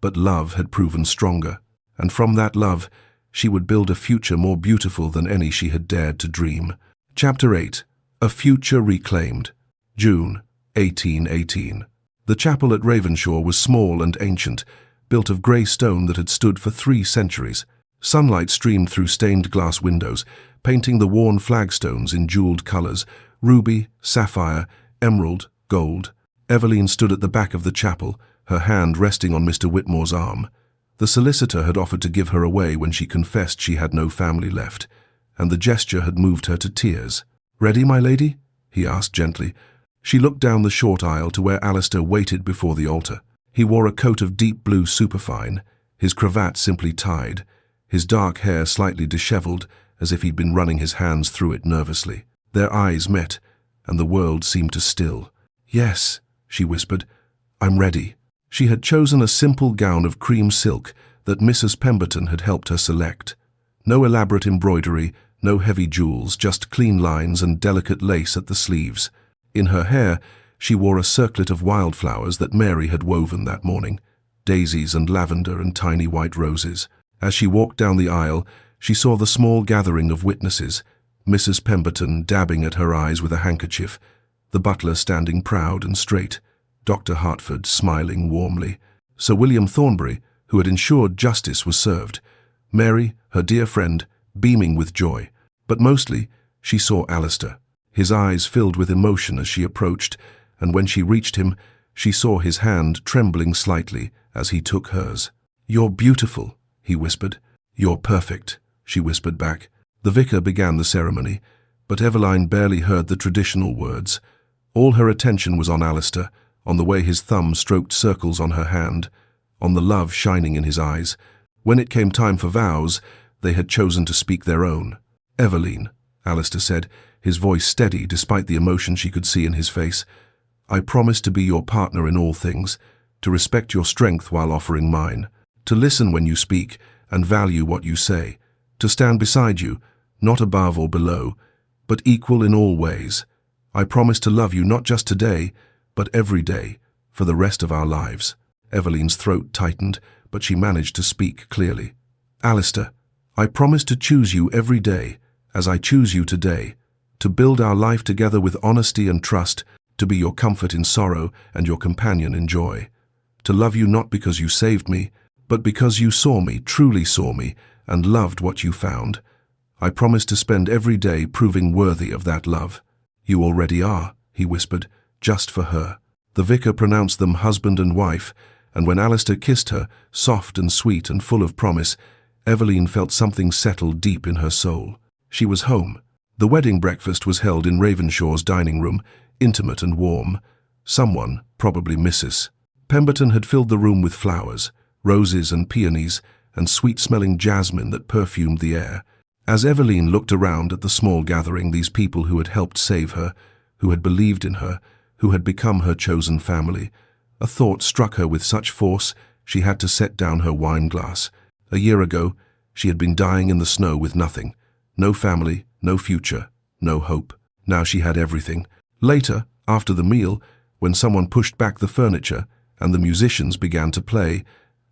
but love had proven stronger, and from that love, she would build a future more beautiful than any she had dared to dream. Chapter 8. A Future Reclaimed. June, 1818. The chapel at Ravenshaw was small and ancient, built of grey stone that had stood for 3 centuries. Sunlight streamed through stained glass windows, painting the worn flagstones in jewelled colours, ruby, sapphire, emerald, gold. Eveline stood at the back of the chapel, her hand resting on Mr. Whitmore's arm. The solicitor had offered to give her away when she confessed she had no family left, and the gesture had moved her to tears. "Ready, my lady?" he asked gently. She looked down the short aisle to where Alistair waited before the altar. He wore a coat of deep blue superfine, his cravat simply tied, his dark hair slightly dishevelled, as if he'd been running his hands through it nervously. Their eyes met, and the world seemed to still. "Yes," she whispered, "I'm ready." She had chosen a simple gown of cream silk that Mrs. Pemberton had helped her select. No elaborate embroidery, no heavy jewels, just clean lines and delicate lace at the sleeves. In her hair, she wore a circlet of wildflowers that Mary had woven that morning, daisies and lavender and tiny white roses. As she walked down the aisle, she saw the small gathering of witnesses, Mrs. Pemberton dabbing at her eyes with a handkerchief, the butler standing proud and straight, Dr. Hartford smiling warmly, Sir William Thornbury, who had ensured justice was served, Mary, her dear friend, beaming with joy. But mostly, she saw Alistair. His eyes filled with emotion as she approached, and when she reached him, she saw his hand trembling slightly as he took hers. "You're beautiful," he whispered. "You're perfect," she whispered back. The vicar began the ceremony, but Eveline barely heard the traditional words. All her attention was on Alistair, on the way his thumb stroked circles on her hand, on the love shining in his eyes. When it came time for vows, they had chosen to speak their own. "Eveline," Alistair said, his voice steady despite the emotion she could see in his face, "I promise to be your partner in all things, to respect your strength while offering mine, to listen when you speak and value what you say, to stand beside you, not above or below, but equal in all ways. I promise to love you not just today, but every day, for the rest of our lives." Eveline's throat tightened, but she managed to speak clearly. "Alistair, I promise to choose you every day, as I choose you today, to build our life together with honesty and trust, to be your comfort in sorrow and your companion in joy, to love you not because you saved me, but because you saw me, truly saw me, and loved what you found. I promise to spend every day proving worthy of that love." "You already are," he whispered, "just for her." The vicar pronounced them husband and wife, and when Alistair kissed her, soft and sweet and full of promise, Eveline felt something settle deep in her soul. She was home. The wedding breakfast was held in Ravenshaw's dining room, intimate and warm. Someone, probably Mrs. Pemberton, had filled the room with flowers, roses and peonies, and sweet-smelling jasmine that perfumed the air. As Eveline looked around at the small gathering, these people who had helped save her, who had believed in her, who had become her chosen family, a thought struck her with such force she had to set down her wine glass. A year ago, she had been dying in the snow with nothing. No family, no future, no hope. Now she had everything. Later, after the meal, When someone pushed back the furniture and the musicians began to play,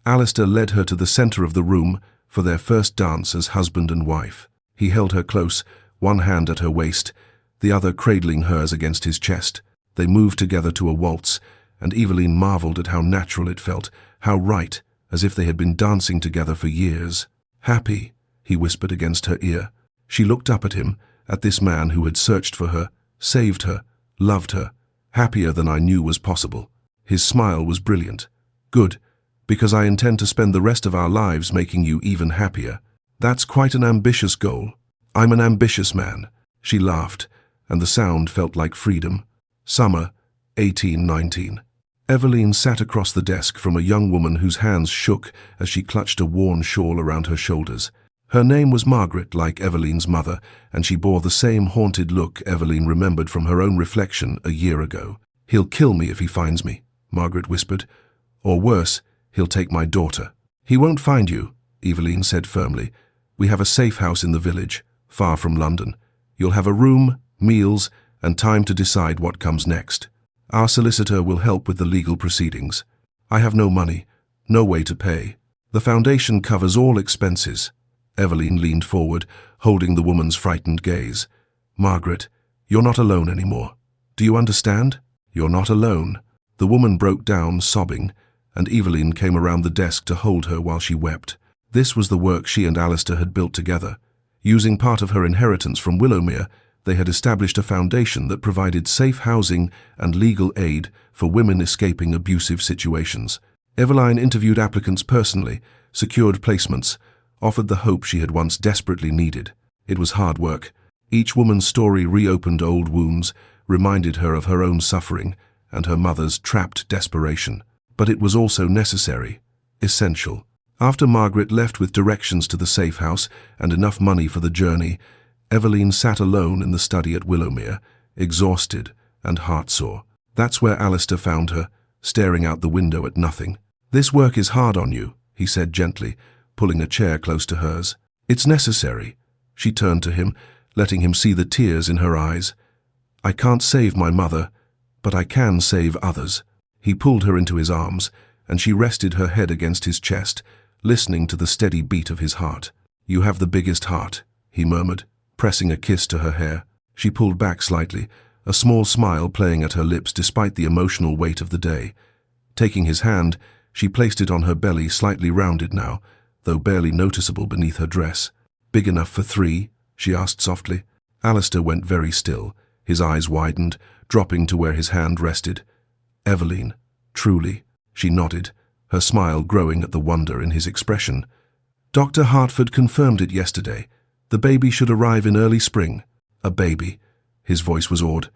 Alistair led her to the center of the room for their first dance as husband and wife. He held her close, one hand at her waist, the other cradling hers against his chest. They moved together to a waltz, and Eveline marveled at how natural it felt, how right, as if they had been dancing together for years. "Happy," he whispered against her ear. She looked up at him, at this man who had searched for her, saved her, loved her, happier than I knew was possible. His smile was brilliant. "Good, because I intend to spend the rest of our lives making you even happier." "That's quite an ambitious goal." "I'm an ambitious man." She laughed, and the sound felt like freedom. Summer, 1819. Eveline sat across the desk from a young woman whose hands shook as she clutched a worn shawl around her shoulders. Her name was Margaret, like Eveline's mother, and she bore the same haunted look Eveline remembered from her own reflection a year ago. "He'll kill me if he finds me," Margaret whispered. "Or worse, he'll take my daughter." "He won't find you," Eveline said firmly. "We have a safe house in the village, far from London. You'll have a room, meals, and time to decide what comes next. Our solicitor will help with the legal proceedings. I have no money, no way to pay. The foundation covers all expenses." Eveline leaned forward, holding the woman's frightened gaze. "Margaret, you're not alone anymore. Do you understand? You're not alone." The woman broke down, sobbing, and Eveline came around the desk to hold her while she wept. This was the work she and Alistair had built together. Using part of her inheritance from Willowmere, they had established a foundation that provided safe housing and legal aid for women escaping abusive situations. Eveline interviewed applicants personally, secured placements, offered the hope she had once desperately needed. It was hard work. Each woman's story reopened old wounds, reminded her of her own suffering and her mother's trapped desperation. But it was also necessary, essential. After Margaret left with directions to the safe house and enough money for the journey, Eveline sat alone in the study at Willowmere, exhausted and heartsore. That's where Alistair found her, staring out the window at nothing. "This work is hard on you," he said gently, pulling a chair close to hers. "It's necessary." She turned to him, letting him see the tears in her eyes. "I can't save my mother, but I can save others." He pulled her into his arms, and she rested her head against his chest, listening to the steady beat of his heart. "You have the biggest heart," he murmured, pressing a kiss to her hair. She pulled back slightly, a small smile playing at her lips despite the emotional weight of the day. Taking his hand, she placed it on her belly, slightly rounded now, though barely noticeable beneath her dress. "Big enough for 3?" she asked softly. Alistair went very still, his eyes widened, dropping to where his hand rested. "Eveline, truly," she nodded, her smile growing at the wonder in his expression. "Dr. Hartford confirmed it yesterday. The baby should arrive in early spring." "A baby?" His voice was awed.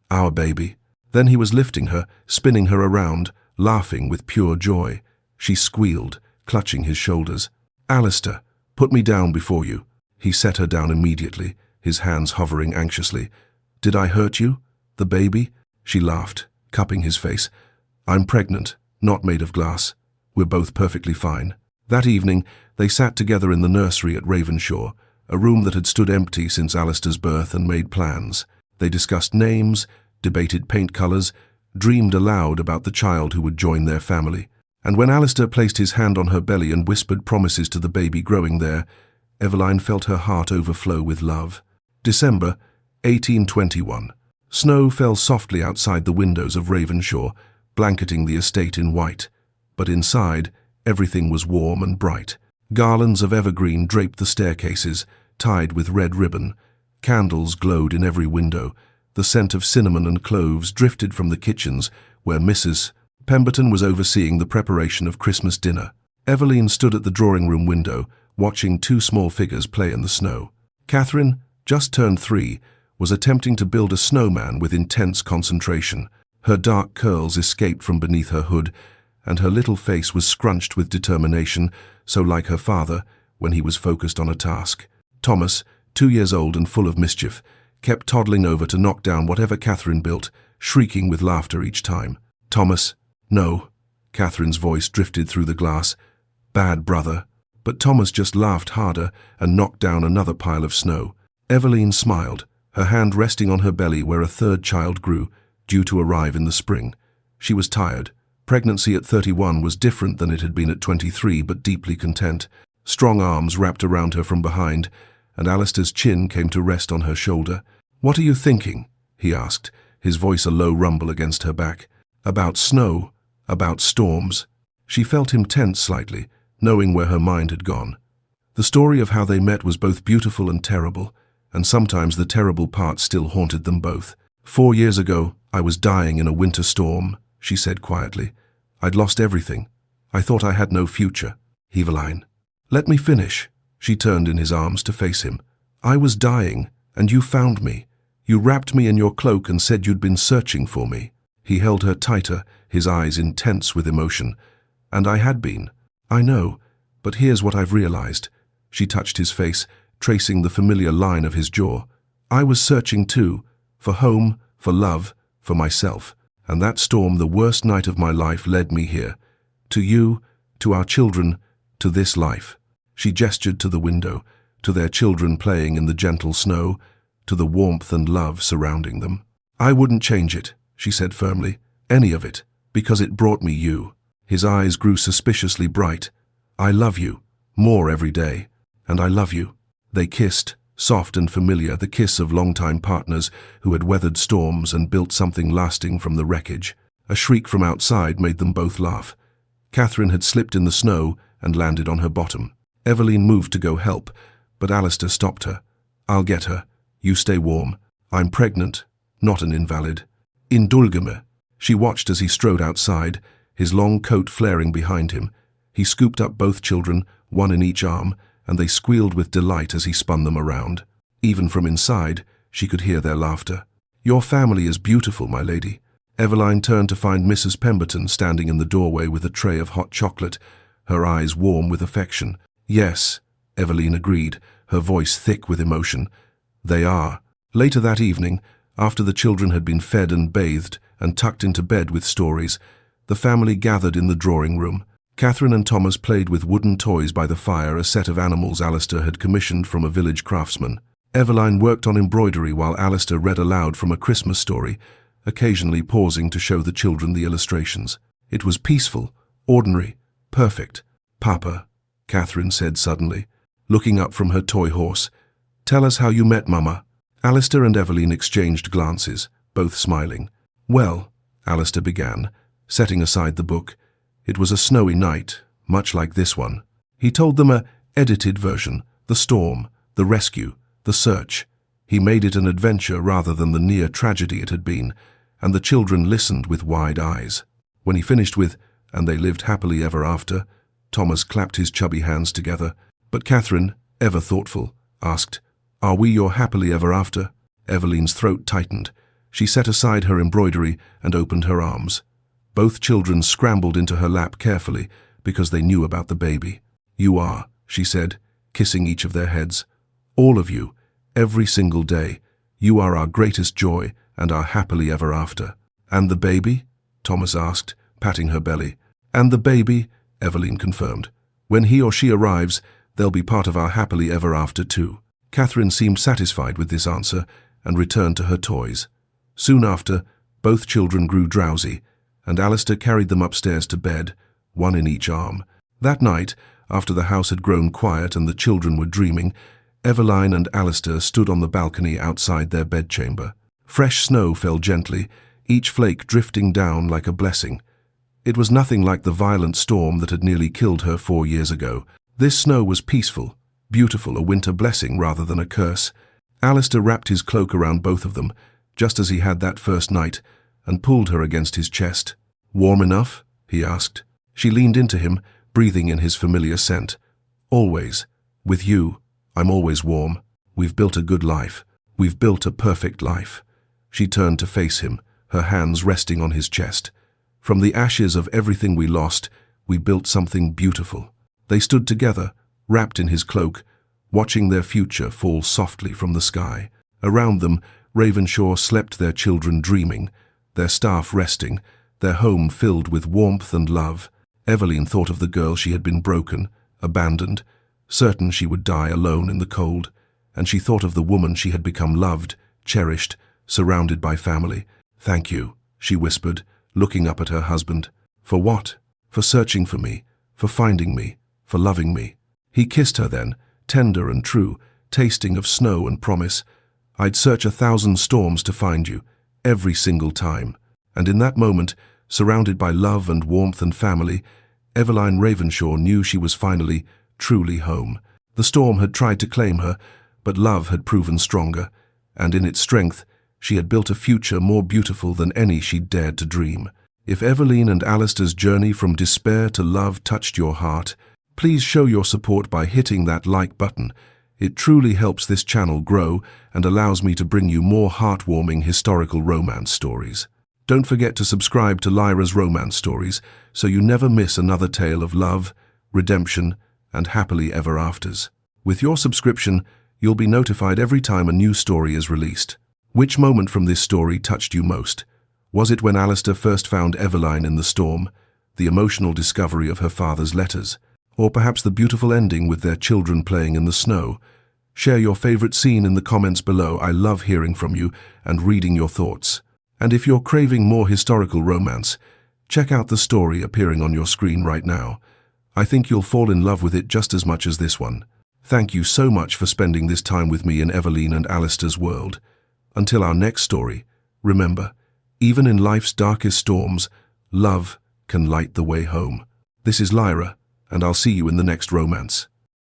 "Our baby." Then he was lifting her, spinning her around, laughing with pure joy. She squealed, clutching his shoulders. "Alistair, put me down before you." He set her down immediately, his hands hovering anxiously. "Did I hurt you? The baby?" She laughed, cupping his face. "I'm pregnant, not made of glass. We're both perfectly fine." That evening, they sat together in the nursery at Ravenshaw, a room that had stood empty since Alistair's birth, and made plans. They discussed names, debated paint colors, dreamed aloud about the child who would join their family. And when Alistair placed his hand on her belly and whispered promises to the baby growing there, Eveline felt her heart overflow with love. December, 1821. Snow fell softly outside the windows of Ravenshaw, blanketing the estate in white. But inside, everything was warm and bright. Garlands of evergreen draped the staircases, tied with red ribbon. Candles glowed in every window. The scent of cinnamon and cloves drifted from the kitchens, where Mrs. Pemberton was overseeing the preparation of Christmas dinner. Eveline stood at the drawing-room window, watching 2 small figures play in the snow. Catherine, just turned 3, was attempting to build a snowman with intense concentration. Her dark curls escaped from beneath her hood, and her little face was scrunched with determination, so like her father when he was focused on a task. Thomas, 2 years old and full of mischief, kept toddling over to knock down whatever Catherine built, shrieking with laughter each time. "Thomas, no." Catherine's voice drifted through the glass. "Bad brother." But Thomas just laughed harder and knocked down another pile of snow. Eveline smiled, her hand resting on her belly where a 3rd child grew, due to arrive in the spring. She was tired. Pregnancy at 31 was different than it had been at 23, but deeply content. Strong arms wrapped around her from behind, and Alistair's chin came to rest on her shoulder. "What are you thinking?" he asked, his voice a low rumble against her back. "About snow, about storms." She felt him tense slightly, knowing where her mind had gone. The story of how they met was both beautiful and terrible, and sometimes the terrible part still haunted them both. 4 years ago, I was dying in a winter storm, she said quietly. I'd lost everything. I thought I had no future. Eveline. Let me finish. She turned in his arms to face him. I was dying, and you found me. You wrapped me in your cloak and said you'd been searching for me. He held her tighter, his eyes intense with emotion. And I had been. I know, but here's what I've realized. She touched his face, tracing the familiar line of his jaw. I was searching too, for home, for love, for myself. And that storm, the worst night of my life, led me here. To you, to our children, to this life. She gestured to the window, to their children playing in the gentle snow, to the warmth and love surrounding them. I wouldn't change it, she said firmly, any of it, because it brought me you. His eyes grew suspiciously bright. I love you, more every day, and I love you. They kissed, soft and familiar, the kiss of longtime partners who had weathered storms and built something lasting from the wreckage. A shriek from outside made them both laugh. Catherine had slipped in the snow and landed on her bottom. Eveline moved to go help, but Alistair stopped her. I'll get her. You stay warm. I'm pregnant, not an invalid. Indulge me. She watched as he strode outside, his long coat flaring behind him. He scooped up both children, one in each arm, and they squealed with delight as he spun them around. Even from inside, she could hear their laughter. Your family is beautiful, my lady. Eveline turned to find Mrs. Pemberton standing in the doorway with a tray of hot chocolate, her eyes warm with affection. Yes, Eveline agreed, her voice thick with emotion. They are. Later that evening, after the children had been fed and bathed and tucked into bed with stories, the family gathered in the drawing room. Catherine and Thomas played with wooden toys by the fire, a set of animals Alistair had commissioned from a village craftsman. Eveline worked on embroidery while Alistair read aloud from a Christmas story, occasionally pausing to show the children the illustrations. It was peaceful, ordinary, perfect. Papa, Catherine said suddenly, looking up from her toy horse. Tell us how you met, Mama. Alistair and Eveline exchanged glances, both smiling. Well, Alistair began, setting aside the book. It was a snowy night, much like this one. He told them a edited version, the storm, the rescue, the search. He made it an adventure rather than the near tragedy it had been, and the children listened with wide eyes. When he finished with, and they lived happily ever after, Thomas clapped his chubby hands together. But Catherine, ever thoughtful, asked, Are we your happily ever after? Eveline's throat tightened. She set aside her embroidery and opened her arms. Both children scrambled into her lap carefully because they knew about the baby. You are, she said, kissing each of their heads. All of you, every single day. You are our greatest joy and our happily ever after. And the baby? Thomas asked, patting her belly. And the baby, Eveline confirmed. When he or she arrives, they'll be part of our happily ever after too. Catherine seemed satisfied with this answer and returned to her toys. Soon after, both children grew drowsy, and Alistair carried them upstairs to bed, one in each arm. That night, after the house had grown quiet and the children were dreaming, Eveline and Alistair stood on the balcony outside their bedchamber. Fresh snow fell gently, each flake drifting down like a blessing. It was nothing like the violent storm that had nearly killed her 4 years ago. This snow was peaceful, beautiful, a winter blessing rather than a curse. Alistair wrapped his cloak around both of them, just as he had that first night, and pulled her against his chest. Warm enough? He asked. She leaned into him, breathing in his familiar scent. Always. With you, I'm always warm. We've built a good life. We've built a perfect life. She turned to face him, her hands resting on his chest. From the ashes of everything we lost, we built something beautiful. They stood together, wrapped in his cloak, watching their future fall softly from the sky. Around them, Ravenshaw slept, their children dreaming, their staff resting, their home filled with warmth and love. Eveline thought of the girl she had been broken, abandoned, certain she would die alone in the cold, and she thought of the woman she had become, loved, cherished, surrounded by family. Thank you, she whispered, looking up at her husband. For what? For searching for me, for finding me, for loving me. He kissed her then, tender and true, tasting of snow and promise. I'd search 1,000 storms to find you, every single time. And in that moment, surrounded by love and warmth and family, Eveline Ravenshaw knew she was finally, truly home. The storm had tried to claim her, but love had proven stronger, and in its strength, she had built a future more beautiful than any she'd dared to dream. If Eveline and Alistair's journey from despair to love touched your heart, please show your support by hitting that like button. It truly helps this channel grow and allows me to bring you more heartwarming historical romance stories. Don't forget to subscribe to Lyra's Romance Stories so you never miss another tale of love, redemption, and happily ever afters. With your subscription, you'll be notified every time a new story is released. Which moment from this story touched you most? Was it when Alistair first found Eveline in the storm, the emotional discovery of her father's letters, or perhaps the beautiful ending with their children playing in the snow? Share your favorite scene in the comments below. I love hearing from you and reading your thoughts. And if you're craving more historical romance, check out the story appearing on your screen right now. I think you'll fall in love with it just as much as this one. Thank you so much for spending this time with me in Eveline and Alistair's world. Until our next story, remember, even in life's darkest storms, love can light the way home. This is Lyra, and I'll see you in the next romance.